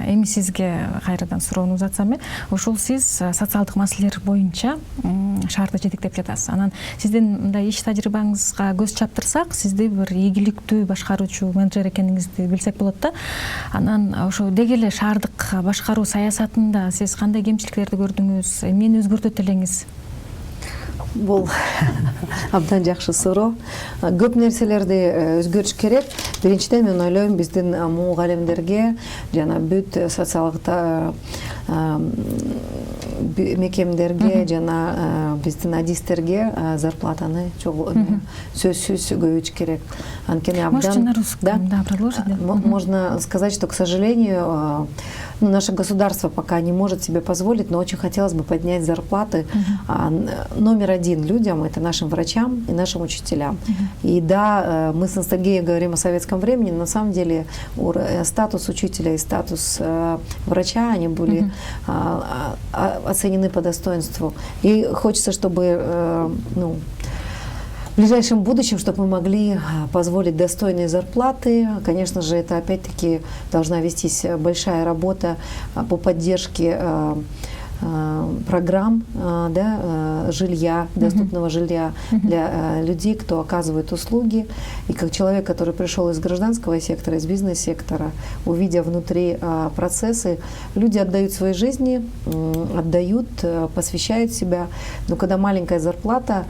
[SPEAKER 1] эми сизге кайрадан суроону узатсам, ушул сиз социалдык маселелер боюнча шаарды жетектеп жатасыз. Анан сиздин мындай иш тажрыйбаңызга көз чаптырсак, сизди бир ийгиликтүү башкаруучу менеджер экениңизди билсек болот да. Анан ошо деги эле шаардык башкаруу саясатында сиз кандай кемчиликтерди көрдүңүз, эмнени өзгөртөт элеңиз?
[SPEAKER 3] Бул абдан жакшы суроо. Көп нерселерди өзгөртүш керек. Биринчиден мен ойлойм биздин мугалимдерге жана бүт социалдык мекемдерге жана биздин адистерге зарплатаны сөзсүз көбөйтүш керек. Анткени абдан можно сказать, что, к сожалению, наше государство пока не может себе позволить, но очень хотелось бы поднять зарплаты. Номер один людям — это нашим врачам и нашим учителям. И да, мы с ностальгией говорим о советском времени, но на самом деле статус учителя и статус врача, они были оценены по достоинству. И хочется, чтобы в ближайшем будущем, чтобы мы могли позволить достойные зарплаты. Конечно же, это опять-таки должна вестись большая работа по поддержке программ жилья, доступного жилья для людей, кто оказывает услуги. И как человек, который пришел из гражданского сектора, из бизнес-сектора, увидя внутри процессы, люди отдают свои жизни, отдают, посвящают себя. Но когда маленькая зарплата,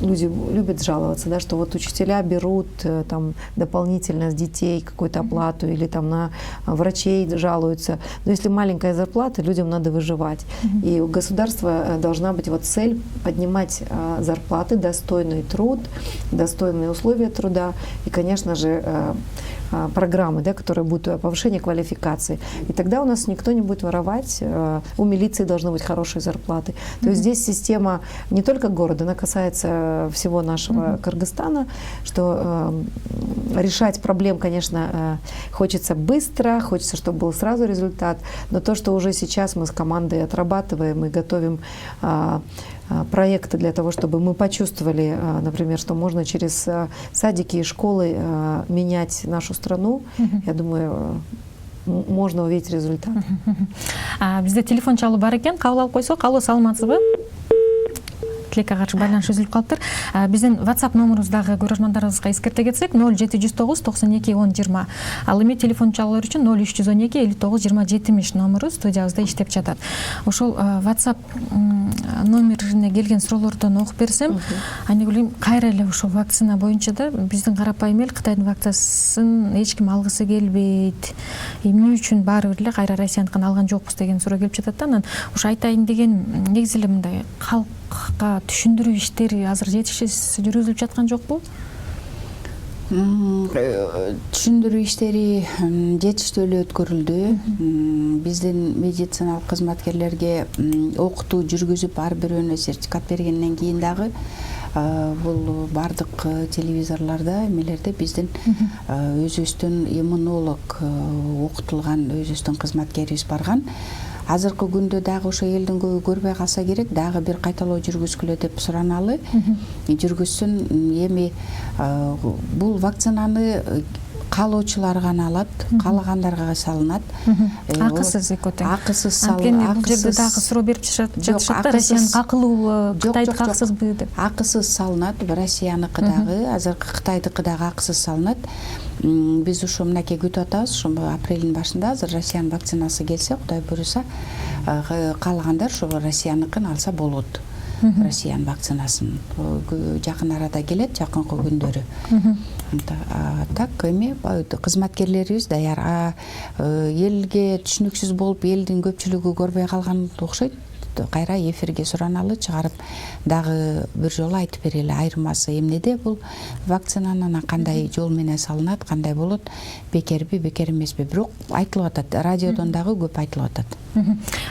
[SPEAKER 3] люди любят жаловаться, да, что вот учителя берут там дополнительно с детей какую-то оплату или там на врачей жалуются. Но если маленькая зарплата, людям надо выживать. И у государства должна быть вот цель поднимать зарплаты, достойный труд, достойные условия труда и, конечно же, программы, да, которые будут повышение квалификации. И тогда у нас никто не будет воровать, у милиции должны быть хорошие зарплаты. То есть здесь система не только города, она касается всего нашего Кыргызстана, что решать проблем, конечно, хочется быстро, хочется, чтобы был сразу результат, но то, что уже сейчас мы с командой отрабатываем и готовим проекты для того, чтобы мы почувствовали, например, что можно через садики и школы менять нашу страну, я думаю, можно увидеть результат.
[SPEAKER 1] Бизде телефон чалуу бар экен, кабыл алып койсок. Алло, саламатсызбы? Тилекке каршы байланыш үзүлүп калыптыр. Биздин WhatsApp номерубуздагы көрөрмандарыбызга эскерте кетсек, 0709 92 10 20. Ал эми телефон чалуулар үчүн 0312 59 20 70 номеру студиябызда иштеп жатат. Ошол WhatsApp номерине келген суроолордон окуп берсем, аны билем, кайра эле ошол вакцина боюнча да биздин карапайым эл Кытайдын вакцinaсын эч ким алгысы келбейт. Эмне үчүн баары бир эле кайра Россияныкын алган жокпуз деген суроо келип жатат да. Анан ошо айтайын деген негизи эле мындай калкка түшүндүрүү иштери азыр жетишсиз жүргүзүлүп жаткан жокпу?
[SPEAKER 2] Түшүндүрүү иштери жетиштүү эле өткөрүлдү. Биздин медициналык кызматкерлерге окутуу жүргүзүп, ар бирөөнө сертификат бергенден кийин дагы бул бардык телевизорлордо, эмелерде биздин өзүбүздүн иммунолог окутулган өзүбүздүн кызматкерибиз барган. Азыркы күндө дагы ошо элдин көбү көрбөй калса керек, дагы бир кайталоо жүргүзгүлө деп сураналы. Жүргүзсүн. Эми бул вакцинаны каалоочулар гана алат, каалагандарга салынат.
[SPEAKER 1] Акысыз экөтең.
[SPEAKER 2] Акысыз салынат.
[SPEAKER 1] Анткени бул жерде дагы суроо берип жатышат да, Россиянын акылуу, Кытайдыкы акысызбы деп.
[SPEAKER 2] Акысыз салынат, Россияныкы дагы, азыркы Кытайдыкы дагы акысыз салынат. Биз ушу мынакей күтүп атабыз, ушу апрелдин башында азыр Россиянын вакцинасы келсе, Кудай буюрса, каалагандар ушу Россияныкын алса болот. Россиянын вакцинасын жакын арада келет, жакынкы күндөрү. Так, эми кызматкерлерибиз даяр. Элге түшүнүксүз болуп, элдин көпчүлүгү көрбөй калган окшойт. Кайра эфирге сураналы, чыгарып дагы бир жолу айтып берели, айырмасы эмнеде бул вакцинанын кандай жол менен салынат, кандай болот, бекерби, бекер эмеспи, бирок айтылып атат, радиодон дагы көп айтылып атат.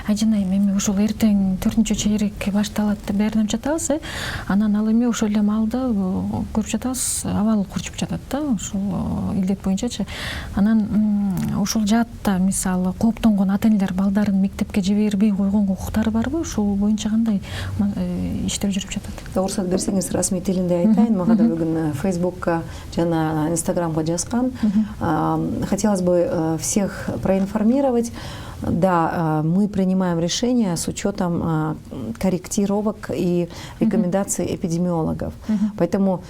[SPEAKER 1] Айжанайым, эми ошол эртең 4-чейрек башталат деп даярданып жатабыз, анан ал эми ошол эле маалда көрүп жатабыз, абал курчуп жатат да, ошол илдет боюнчачы. Анан ошол жаатта мисалы кооптонгон ата-энелер балдарын мектепке жибербей койгонго укуктары барбы? Ушул боюнча кандай иштер жүрүп жатат?
[SPEAKER 3] Уруксат берсеңиз, расмий тилинде айтайын. Мага да бүгүн Фейсбукка жана Инстаграмга жазган. Хотелось бы всех проинформировать. Да, мы принимаем решения с учетом корректировок и рекомендаций эпидемиологов. Поэтому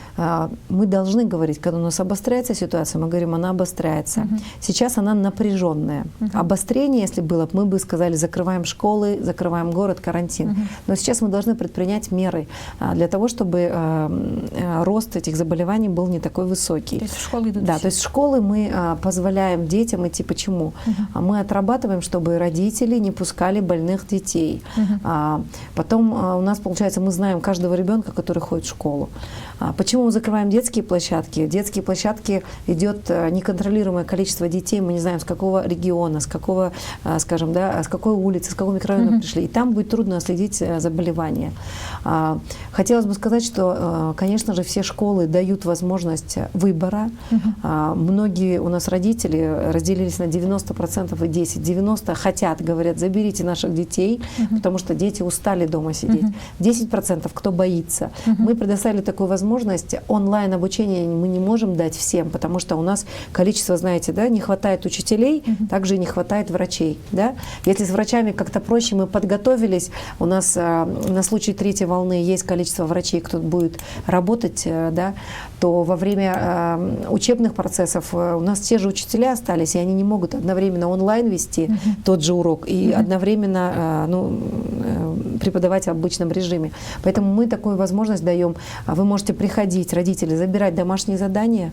[SPEAKER 3] мы должны говорить, когда у нас обостряется ситуация, мы говорим, она обостряется. Сейчас она напряженная. Обострение, если было, мы бы сказали, закрываем школы, закрываем город, карантин. Но сейчас мы должны предпринять меры для того, чтобы рост этих заболеваний был не такой высокий.
[SPEAKER 1] То есть в школы идут?
[SPEAKER 3] Да, то есть в школы мы позволяем детям идти. Почему? Мы отрабатываем, чтобы родители не пускали больных детей. Потом у нас, получается, мы знаем каждого ребенка, который ходит в школу. Почему мы закрываем детские площадки? Детские площадки идет неконтролируемое количество детей, мы не знаем, с какого региона, с какого, скажем, да, с какой улицы, с какого микрорайона пришли. И там будет трудно следить заболевания. Хотелось бы сказать, что, конечно же, все школы дают возможность выбора. Многие у нас родители разделились на 90% и 10%. 90% хотят, говорят, заберите наших детей, потому что дети устали дома сидеть. 10% кто боится. Мы предоставили такую возможность. Онлайн-обучение мы не можем дать всем, потому что у нас количество, знаете, да, не хватает учителей, также не хватает врачей. Да? Если с врачами как-то проще, мы подготовились, у нас на случай третьей волны есть количество врачей, кто будет работать, да, то во время учебных процессов у нас те же учителя остались, и они не могут одновременно онлайн вести тот же урок и одновременно преподавать в обычном режиме. Поэтому мы такую возможность даем. Вы можете приходить, родители, забирать домашние задания,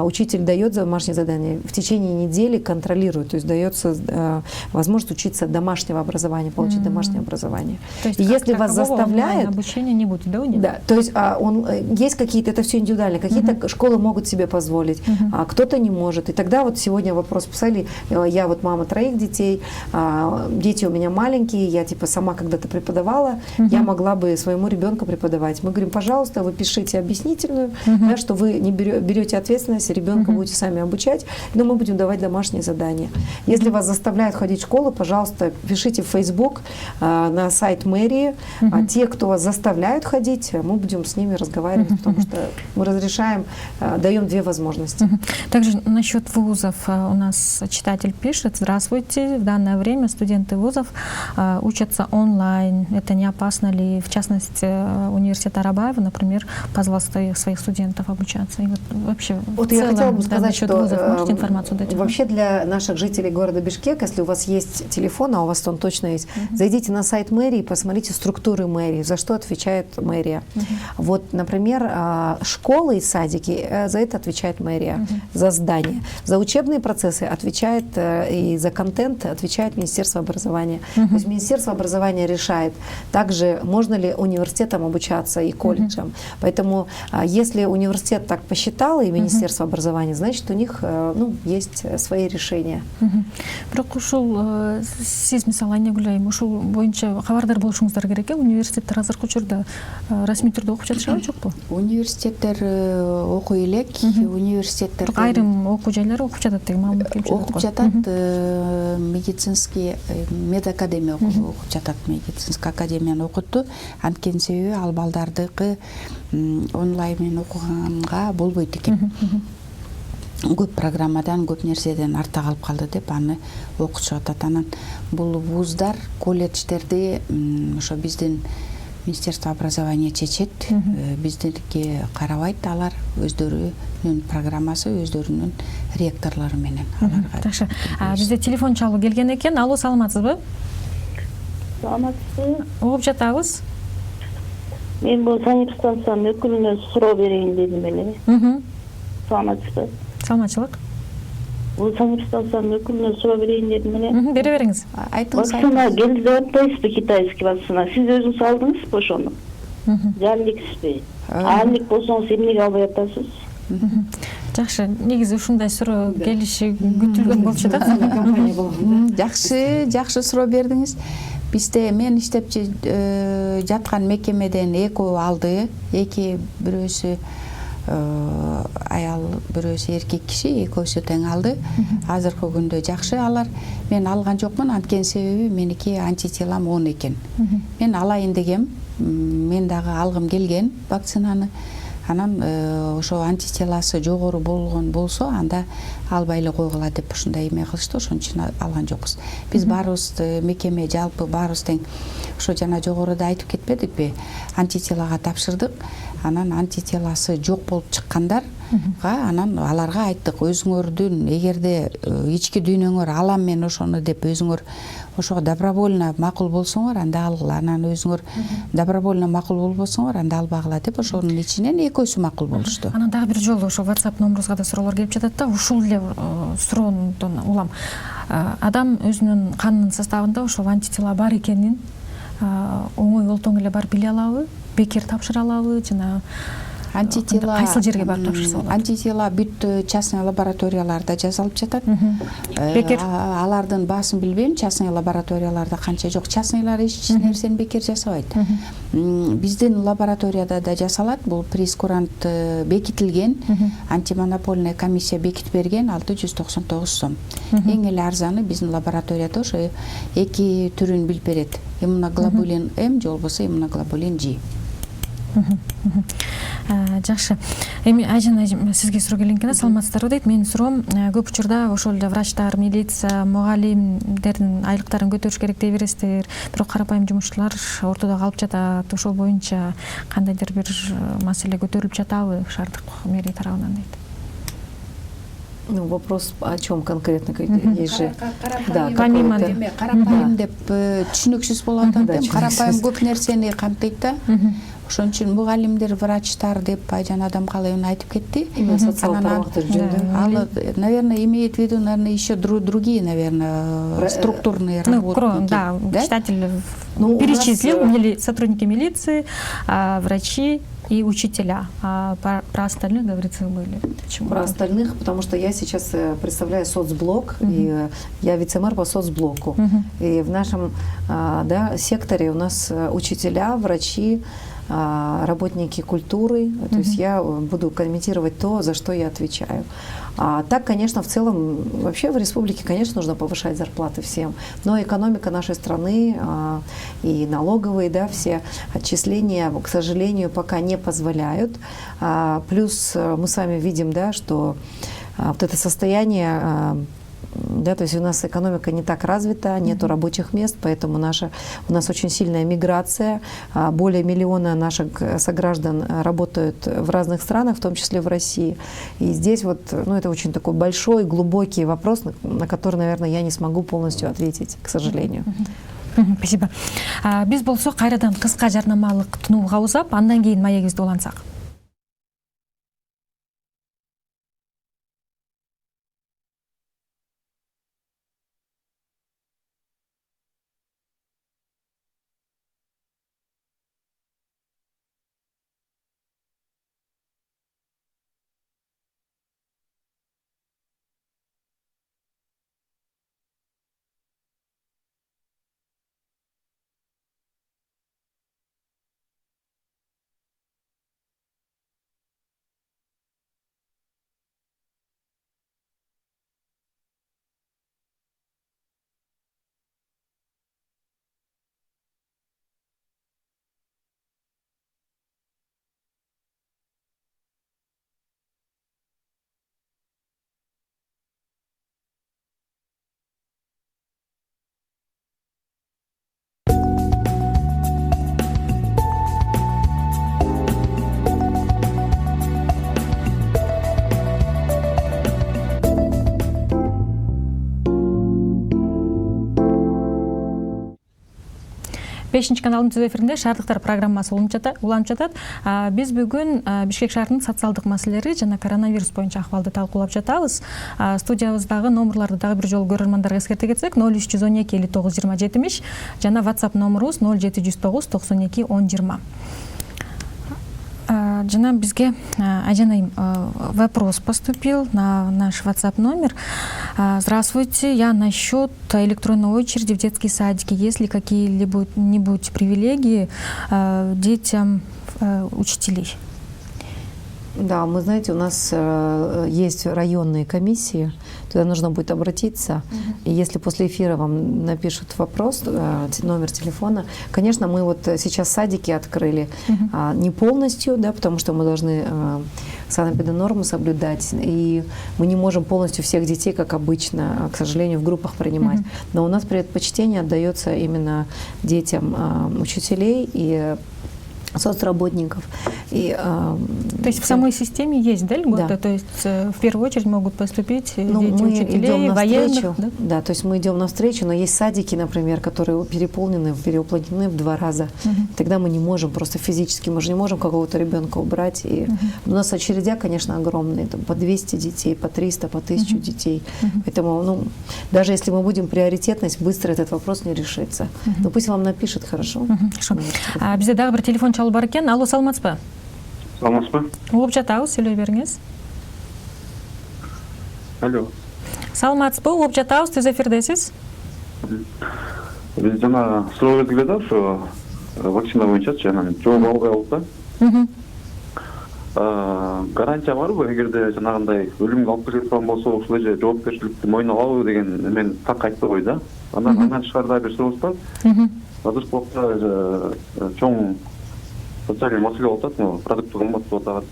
[SPEAKER 3] учитель дает домашние задания, в течение недели контролирует, то есть дается возможность учиться домашнего образования, получить домашнее образование.
[SPEAKER 1] То есть,
[SPEAKER 3] и если вас заставляют...
[SPEAKER 1] Обучение не будет, да?
[SPEAKER 3] Да, то есть есть какие-то, это все индивидуально, какие-то школы могут себе позволить, а кто-то не может. И тогда вот сегодня вопрос писали, я вот мама 3 детей, дети у меня маленькие, я типа сама когда-то преподавала, я могла бы своему ребенку преподавать. Мы говорим, пожалуйста, вы пишите напишите объяснительную, да, что вы не берете ответственность, ребенка будете сами обучать, но мы будем давать домашние задания. Если вас заставляют ходить в школу, пожалуйста, пишите в Facebook, на сайт мэрии. А те, кто вас заставляют ходить, мы будем с ними разговаривать, потому что мы разрешаем, даем две возможности.
[SPEAKER 1] Также насчет вузов у нас читатель пишет: здравствуйте, в данное время студенты вузов учатся онлайн. Это не опасно ли? В частности, университет Арабаева, например, позвал своих студентов обучаться. И вот вообще
[SPEAKER 3] вот
[SPEAKER 1] в
[SPEAKER 3] я
[SPEAKER 1] целом,
[SPEAKER 3] хотела бы сказать,
[SPEAKER 1] насчет
[SPEAKER 3] что
[SPEAKER 1] вузов можете информацию дать?
[SPEAKER 3] Вообще для наших жителей города Бишкек, если у вас есть телефон, а у вас он точно есть, зайдите на сайт мэрии, посмотрите структуры мэрии, за что отвечает мэрия. Вот, например, школы и садики, за это отвечает мэрия, за здание. За учебные процессы отвечает и за контент отвечает Министерство образования. То есть Министерство образования решает также, можно ли университетам обучаться и колледжам. Поэтому если университет так посчитал и Министерство образования, значит, у них есть свои решения.
[SPEAKER 1] Бирок ушул сиз мисалы Айнагүл айым ушул боюнча кабардар болушуңуздар керек э? Университеттер азыркы учурда расмий түрдө окуп жатышабы, жокпу?
[SPEAKER 2] Университеттер окуй элек, университеттер
[SPEAKER 1] Айрым окуу жайлары окуп жатат деген маалымат келип жатат.
[SPEAKER 2] окуп жатат, медицинский медакадемия окуп жатат, медицинский академияны окутту. Анткени себеби ал балдардыкы онлайн менен окуганга болбойт экен. Көп программадан, көп нерседен арта калып калды деп аны окутуп атат. Анан бул вуздар, колледждерди ошо биздин Министерство образования чечет, биздерге карабайт, алар өздөрүнүн программасы, өздөрүнүн ректорлору менен аларга.
[SPEAKER 1] Жакшы. Бизде телефон чалуу келген экен. Алло, саламатсызбы?
[SPEAKER 4] Саламатсызбы?
[SPEAKER 1] Угуп жатабыз.
[SPEAKER 4] Мен бул санэпидстанциянын өкүлүнө суроо берейин дедим эле. Саламатсызбы?
[SPEAKER 1] Саламатчылык.
[SPEAKER 4] Бул санэпидстанциянын өкүлүнө суроо берейин дедим эле.
[SPEAKER 1] Бере бериңиз.
[SPEAKER 2] Айтыңыз.
[SPEAKER 4] Вакцина келди деп атпайсызбы, китайский вакцина? Сиз өзүңүз алдыңызбы ошону? Жарликсизби? Арлик болсоңуз эмнеге албай атасыз?
[SPEAKER 1] Жакшы, негизи ушундай суроо келиши күтүлгөн болчу да.
[SPEAKER 2] Жакшы суроо бердиңиз. Бизде мен иштеп жаткан мекемеден экөө алды, бирөөсү аял, бирөөсү эркек киши, экөөсү тең алды. Азыркы күндө жакшы алар. Мен алган жокмун, анткени себеби меники антителам 10 экен. Мен алайын дегем, мен дагы алгым келген вакцинаны. Анан ошо антителасы жогору болгон болсо, анда албай эле койгула деп ушундай эме кылышты, ошон үчүн алган жокпуз. Биз баарыбыз мекеме жалпы баарыбыз тең ошо жана жогоруда айтып кетпедикпи, антителага тапшырдык. Анан антителасы жок болуп чыккандарга анан аларга айттык, өзүңөрдүн эгерде ички дүйнөңөр алам мен ошону деп өзүңөр ошого добровольно макул болсоңор, анда алгыла. Анан өзүңөр добровольно макул болбосоңор, анда албагыла деп ошонун ичинен экөөсү макул болушту.
[SPEAKER 1] Анан дагы бир жолу ошо WhatsApp номерубузга да суроолор келип жатат да, ушул эле суроондон улам. Адам өзүнүн канынын составында ошол антитела бар экенин оңой олтоң эле барып биле алабы? Бекер тапшыра алабы жана
[SPEAKER 2] антитела
[SPEAKER 1] кайсыл жерге барып тапшырса болот?
[SPEAKER 2] Антитела бүт частный лабораторияларда жасалып жатат.
[SPEAKER 1] Бекер
[SPEAKER 2] алардын баасын билбейм, частный лабораторияларда канча жок. Частныйлар эч нерсени бекер жасабайт. Биздин лабораторияда да жасалат. Бул прескурант бекитилген, антимонопольный комиссия бекитип берген 699 сом. Эң эле арзаны биздин лабораторияда ошо эки түрүн билип берет. Иммуноглобулин М же болбосо иммуноглобулин G.
[SPEAKER 1] Жакшы. Эми Айжан айым сизге суроо келген экен, саламатсыздарбы дейт. Менин суроом көп учурда ошол эле врачтар, милиция, мугалимдердин айлыктарын көтөрүш керек дей бересиздер. Бирок карапайым жумушчулар ортодо калып жатат. Ошол боюнча кандайдыр бир маселе көтөрүлүп жатабы шаардык мэрия тарабынан дейт.
[SPEAKER 3] Ну, вопрос о чем конкретно? Есть же...
[SPEAKER 1] Помимо
[SPEAKER 2] карапайым деп түшүнүксүз болуп атат. Карапайым көп нерсени камтыйт да. Ошон үчүн мугалимдер, врачтар деп Айжан Адамкалыевна айтып кетти. Ал, наверное, имеет в виду, наверное, еще другие, наверное, структурные работники.
[SPEAKER 1] Да, читатель перечислил сотрудники милиции, врачи и учителя. А про остальных, говорится, были. Почему?
[SPEAKER 3] Про остальных, потому что я сейчас представляю соцблок, и я вице-мэр по соцблоку. И в нашем секторе у нас учителя, врачи, работники культуры, то есть я буду комментировать то, за что я отвечаю. А так, конечно, в целом, вообще в республике, конечно, нужно повышать зарплаты всем, но экономика нашей страны и налоговые, да, все отчисления, к сожалению, пока не позволяют. Плюс мы с вами видим, да, что вот это состояние, да, то есть у нас экономика не так развита, нету рабочих мест, поэтому у нас очень сильная миграция. Более 1 миллиона наших сограждан работают в разных странах, в том числе в России. И здесь вот, ну, это очень такой большой, глубокий вопрос, на который, наверное, я не смогу полностью ответить, к сожалению.
[SPEAKER 1] Спасибо. Биз болсо кайрадан кыска жарнамалык тунууга узап, андан кийин маегибизди улантсак. Бешинчи каналдын түз эфиринде шаардыктар программасы уланып жатат. Биз бүгүн Бишкек шаарынын социалдык маселелери жана коронавирус боюнча акыбалды талкуулап жатабыз. Студиябыздагы номерларды дагы бир жолу көрөрмандарга эскерте кетсек, 0312 59 20 70 жана WhatsApp номерубуз 0709 92 10 20. Жана бизге, Айжан айым, вопрос поступил на наш WhatsApp номер. Здравствуйте, я насчет электронной очереди в детские садики. Есть ли какие-нибудь привилегии детям учителей?
[SPEAKER 3] Да, мы, знаете, у нас есть районные комиссии, туда нужно будет обратиться. И если после эфира вам напишут вопрос, номер телефона, конечно, мы вот сейчас садики открыли не полностью, да, потому что мы должны санэпиднормы соблюдать, и мы не можем полностью всех детей, как обычно, к сожалению, в группах принимать. Но у нас предпочтение отдается именно детям учителей и соцработников.
[SPEAKER 1] То есть в самой системе есть, да, льготы? Да. То есть в первую очередь могут поступить дети учителей, военных?
[SPEAKER 3] Да, то есть мы идем навстречу, но есть садики, например, которые переполнены, переуплотнены в 2 раза. Тогда мы не можем просто физически, мы же не можем какого-то ребенка убрать. И у нас очередя, конечно, огромные, там, по 200 детей, по 300, по 1000 детей. Поэтому, даже если мы будем приоритетность, быстро этот вопрос не решится. Но пусть вам напишет, хорошо?
[SPEAKER 1] Хорошо. Бизде дагы бир телефон чалып бар экен. Алло, саламатсызбы?
[SPEAKER 6] Саламатсызбы?
[SPEAKER 1] Угуп жатабыз, сүйлөй бериңиз.
[SPEAKER 6] Алло.
[SPEAKER 1] Саламатсызбы? Угуп жатабыз, түз эфирдесиз.
[SPEAKER 6] Биз жана суроо бердик да, ошо вакцина боюнча жана жооп албай калдык да. Гарантия барбы, эгерде жанагындай өлүмгө алып келип жаткан болсо, ушул же жоопкерчиликти мойнуна алабы деген мен так айтты го да. Андан тышкары дагы бир суроо бар. Азыркы убакта чоң социалдык маселе болуп атат, продукты кымбат болуп атат.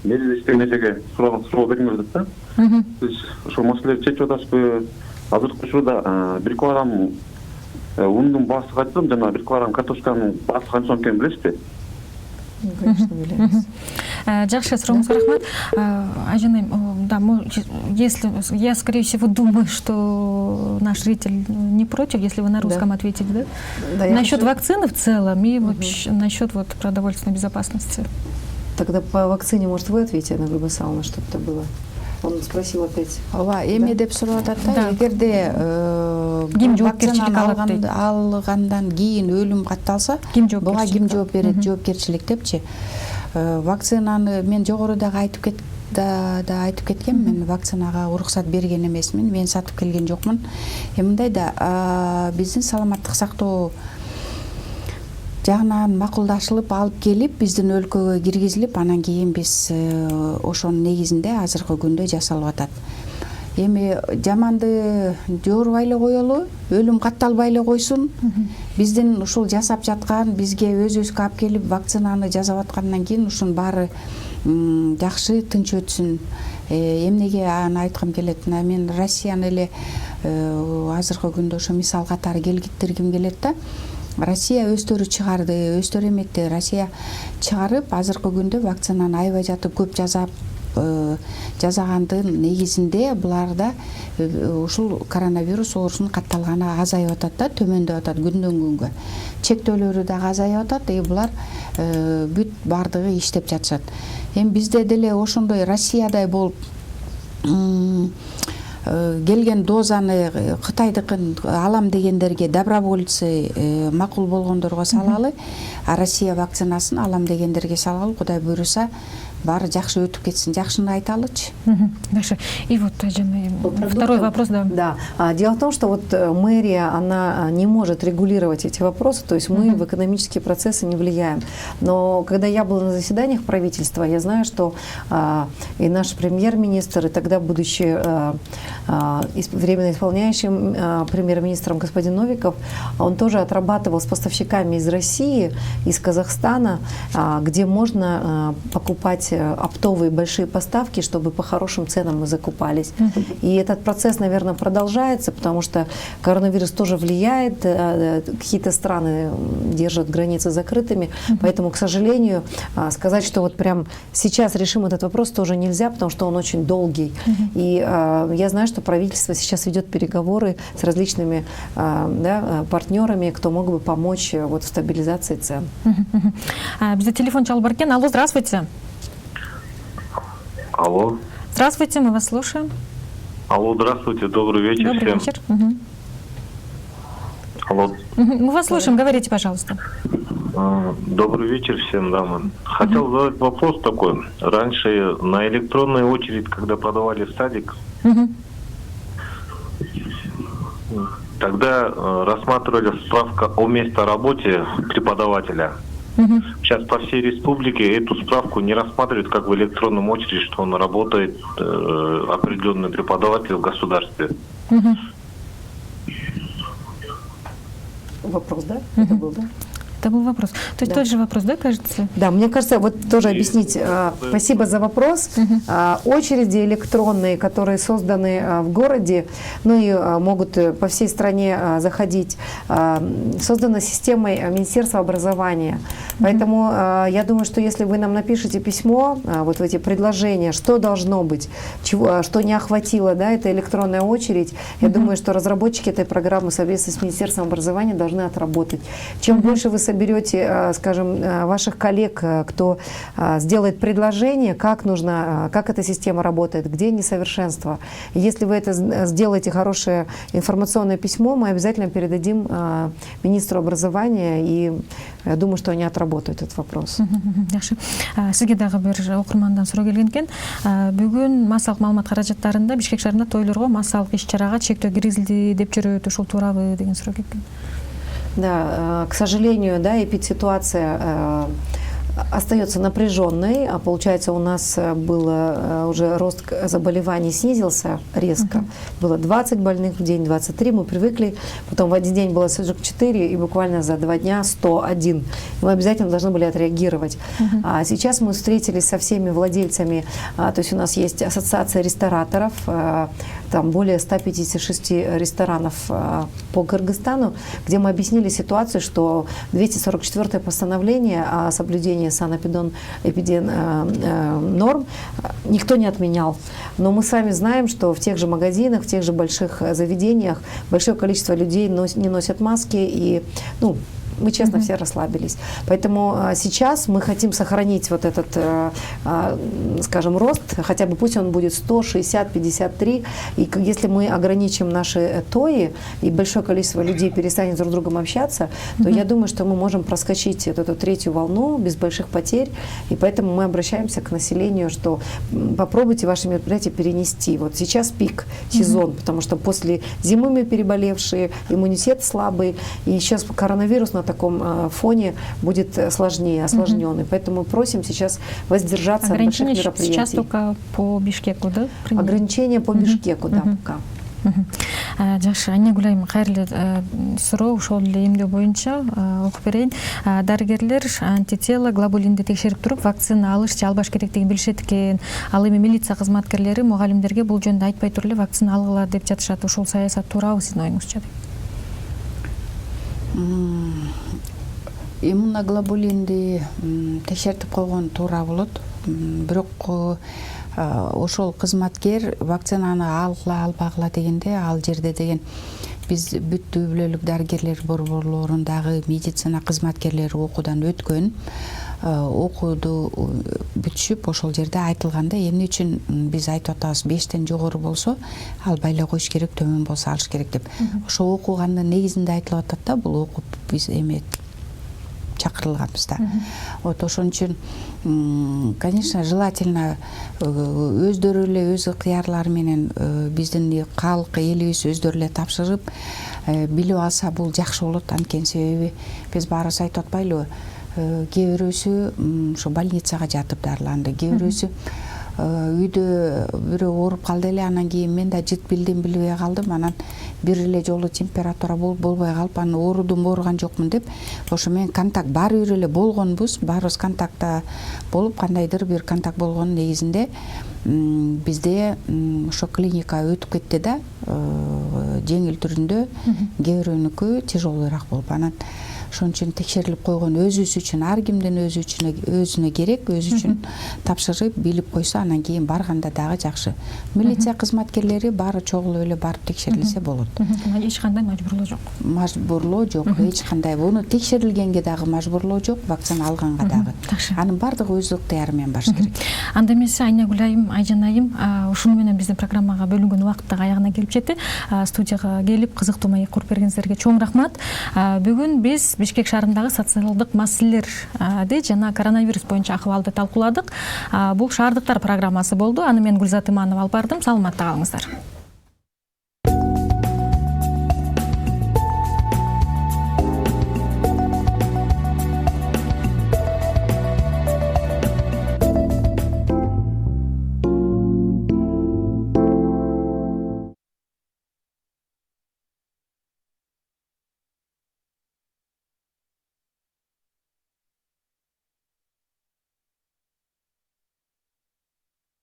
[SPEAKER 6] Мэрилештеги нечеге суроо бериңер деп да. Биз ошол маселени чечип атабызбы? Азыркы учурда 1 килограмм ундун баасы канча, жана 1 килограмм картошканын баасы канча экенин билесизби?
[SPEAKER 3] Конечно, билебиз.
[SPEAKER 1] Жакшы, сурооңузга рахмат. Айжан айым, да, если я, скорее всего, думаю, что наш зритель не против, если вы на русском ответите, да? Да, насчет вакцины в целом и вообще насчет вот продовольственной безопасности.
[SPEAKER 3] Тогда по вакцине, может, вы ответите, Нагуль Басаловна, что это было? Он спросил опять.
[SPEAKER 2] Ооба, эме деп сурап атат да, эгерде вакцина алгандан кийин өлүм катталса, буга ким жооп берет, жоопкерчилик депчи. Вакцинаны мен жогорудагы айтып кеткенмин, вакцинага уруксат берген эмесмин, мен сатып келген жокмун. Мындай да, биздин саламаттык сактоо жагынан макулдашылып алып келип биздин өлкөгө киргизилип, анан кийин биз ошонун негизинде азыркы күндө жасалып атат. Эми жаманды жоорубай эле коелу, өлүм катталбай эле койсун. Биздин ушул жасап жаткан, бизге өзүбүзгө алып келип вакцинаны жасап аткандан кийин ушунун баары жакшы, тынч өтсүн. Эмнеге аны айткым келет? Мен Россияны эле азыркы күндө ошо мисал катары келтиргим келет да. Россия өздөрү чыгарды, өздөрү эметти. Россия чыгарып, азыркы күндө вакцинаны аябай жатып көп жасагандын негизинде буларда ушул коронавирус оорусунун катталганы азайып атат да, төмөндөп атат күндөн күнгө. Чектөөлөрү дагы азайып атат, булар бүт бардыгы иштеп жатышат. Эми бизде деле ошондой Россиядай болуп келген дозаны Кытайдыкын алам дегендерге добровольцы макул болгондорго салалы, а Россия вакцинасын алам дегендерге салалы, Кудай буйруса баары жакшы өтүп кетсин. Жакшыны айталычы.
[SPEAKER 1] Дальше. И вот второй вопрос, да.
[SPEAKER 3] Да. Дело в том, что вот мэрия, она не может регулировать эти вопросы, то есть мы в экономические процессы не влияем. Но когда я была на заседаниях правительства, я знаю, что и наш премьер-министр, и тогда будущий временно исполняющим премьер-министром господин Новиков, он тоже отрабатывал с поставщиками из России, из Казахстана, где можно покупать оптовые большие поставки, чтобы по хорошим ценам мы закупались. И этот процесс, наверное, продолжается, потому что коронавирус тоже влияет, какие-то страны держат границы закрытыми, поэтому, к сожалению, сказать, что вот прям сейчас решим этот вопрос, тоже нельзя, потому что он очень долгий. И я знаю, что правительство сейчас ведет переговоры с различными партнерами, кто мог бы помочь вот в стабилизации цен.
[SPEAKER 1] Бізде телефон чалып бар екен. Алло, здравствуйте.
[SPEAKER 7] Алло.
[SPEAKER 1] Здравствуйте, мы вас слушаем.
[SPEAKER 7] Алло, здравствуйте, добрый вечер
[SPEAKER 1] Добрый
[SPEAKER 7] всем.
[SPEAKER 1] вечер.
[SPEAKER 7] Алло.
[SPEAKER 1] Мы вас слушаем, говорите, пожалуйста.
[SPEAKER 7] Добрый вечер всем, дамы. Хотел задать вопрос такой. Раньше на электронную очередь, когда подавали в садик, тогда рассматривали справка о местоработе преподавателя. Сейчас по всей республике эту справку не рассматривают как в электронном очереди, что он работает определенный преподаватель в государстве.
[SPEAKER 3] Вопрос, да? Это был, да?
[SPEAKER 1] Это был вопрос. То есть тот же вопрос, да, кажется?
[SPEAKER 3] Да, мне кажется, вот тоже объяснить, спасибо за вопрос. Очереди электронные, которые созданы в городе, ну и могут по всей стране заходить, создана системой Министерства образования. Поэтому я думаю, что если вы нам напишите письмо, вот в эти предложения, что должно быть, что не охватило, да, это электронная очередь, я думаю, что разработчики этой программы совместно с Министерством образования должны отработать. Чем больше вы соберете, скажем, ваших коллег, кто сделает предложение, как эта система работает, где несовершенство. Если вы это сделаете хорошее информационное письмо, мы обязательно передадим министру образования, и я думаю, что они отработают этот вопрос.
[SPEAKER 1] Сізге дағы бір оқырмандан сұрау келген екен. Бүгін массалық маалымат қаражаттарында Бишкек шаарында тойлорго массалық иш-чарага чектөө киргизилди деп жүрөт, ушул туурабы деген суроо келген.
[SPEAKER 3] Да, к сожалению, да, эпидситуация остается напряженной, а получается у нас было уже рост заболеваний снизился резко. Было 20 больных в день, 23, мы привыкли, потом в один день было 44 и буквально за 2 дня 101. Мы обязательно должны были отреагировать. А сейчас мы встретились со всеми владельцами, то есть у нас есть ассоциация рестораторов, там более 156 ресторанов по Кыргызстану, где мы объяснили ситуацию, что 244 постановление о соблюдении санэпидемнорм никто не отменял. Но мы с вами знаем, что в тех же магазинах, в тех же больших заведениях большое количество людей не носят маски, и мы, честно, все расслабились. Поэтому сейчас мы хотим сохранить вот этот, скажем, рост, хотя бы пусть он будет 100, 60, 53. И если мы ограничим наши ТОИ, и большое количество людей перестанет друг с другом общаться, то я думаю, что мы можем проскочить эту третью волну без больших потерь. И поэтому мы обращаемся к населению, что попробуйте ваши мероприятия перенести. Вот сейчас пик, сезон, потому что после зимы мы переболевшие, иммунитет слабый, и сейчас коронавирус на таком фоне будет сложнее, осложненный. Поэтому просим сейчас воздержаться от больших
[SPEAKER 1] Ограничения
[SPEAKER 3] мероприятий.
[SPEAKER 1] сейчас только по Бишкеку, да?
[SPEAKER 3] Ограничения по Бишкеку, да, пока.
[SPEAKER 1] Жакшы, Айнагүл айым, кайрылуу суроо ошол эле эмнөө боюнча окуп берейин. Дарыгерлер антитела глобулинди текшерип туруп вакцина алыш же албаш керектигин билишет экен. Ал эми милиция кызматкерлери мугалимдерге бул жөнүндө айтпай туруп эле вакцина алгыла деп жатышат. Ушул саясат туурабы сиздин оюңузча?
[SPEAKER 2] Иммуноглобулинди текшертип койгон туура болот. Бирок ошол кызматкер вакцинаны алгыла албагыла дегенде ал жерде деген биз бүт үй бүлөлүк дарыгерлер борборлорундагы медицина кызматкерлери окуудан өткөн, окууду бүтүшүп ошол жерде айтылганда эмне үчүн биз айтып атабыз 5тен жогору болсо албай эле коюш керек, төмөн болсо алыш керек деп. Ошо окугандын негизинде айтылып атат да, бул окуп биз эме чакырылганбыз да. Вот ошон үчүн, конечно, желательно өздөрү эле өз ыктыярлары менен биздин калк элибиз өздөрү эле тапшырып билип алса бул жакшы болот. Анткени себеби биз баарыбыз айтып атпайлыбы, кээ бирөөсү ошо больницага жатып дарыланды, кээ бирөөсү үйдө бирөө ооруп калды эле, анан кийин мен да жыт билдим, билбей калдым, анан бир эле жолу температура болбой калып, анан ооруган жокмун деп, ошо мен контакт баары бир эле болгонбуз, баарыбыз контактта болуп, кандайдыр бир контакт болгон негизинде бизде ошо клиника өтүп кетти да, жеңил түрүндө, кээ бирөөнүкү тяжелыйраак болуп, анан ошон үчүн текшерилип койгон өзүбүз үчүн, ар кимдин өзүнө керек, өзү үчүн тапшырып билип койсо, анан кийин барганда дагы жакшы. Милиция кызматкерлери баары чогулуп эле барып текшерилсе болот.
[SPEAKER 1] Эч кандай мажбурлоо жок.
[SPEAKER 2] Мажбурлоо жок, эч кандай. Буну текшерилгенге дагы мажбурлоо жок, вакцина алганга дагы. Анын баардыгы өз ыктыяры менен барыш керек.
[SPEAKER 1] Анда эмесе Айнагүл айым, Айжан айым, ушуну менен биздин программага бөлүнгөн убакыт дагы аягына келип жетти. Студияга келип кызыктуу маек куруп бергениңиздерге чоң рахмат. Бүгүн биз Бишкек шаарындагы социалдык маселелерди жана коронавирус боюнча акыбалды талкууладык. Бул Шаардыктар программасы болду. Аны мен Гүлзат Иманова алып бардым. Саламатта калыңыздар.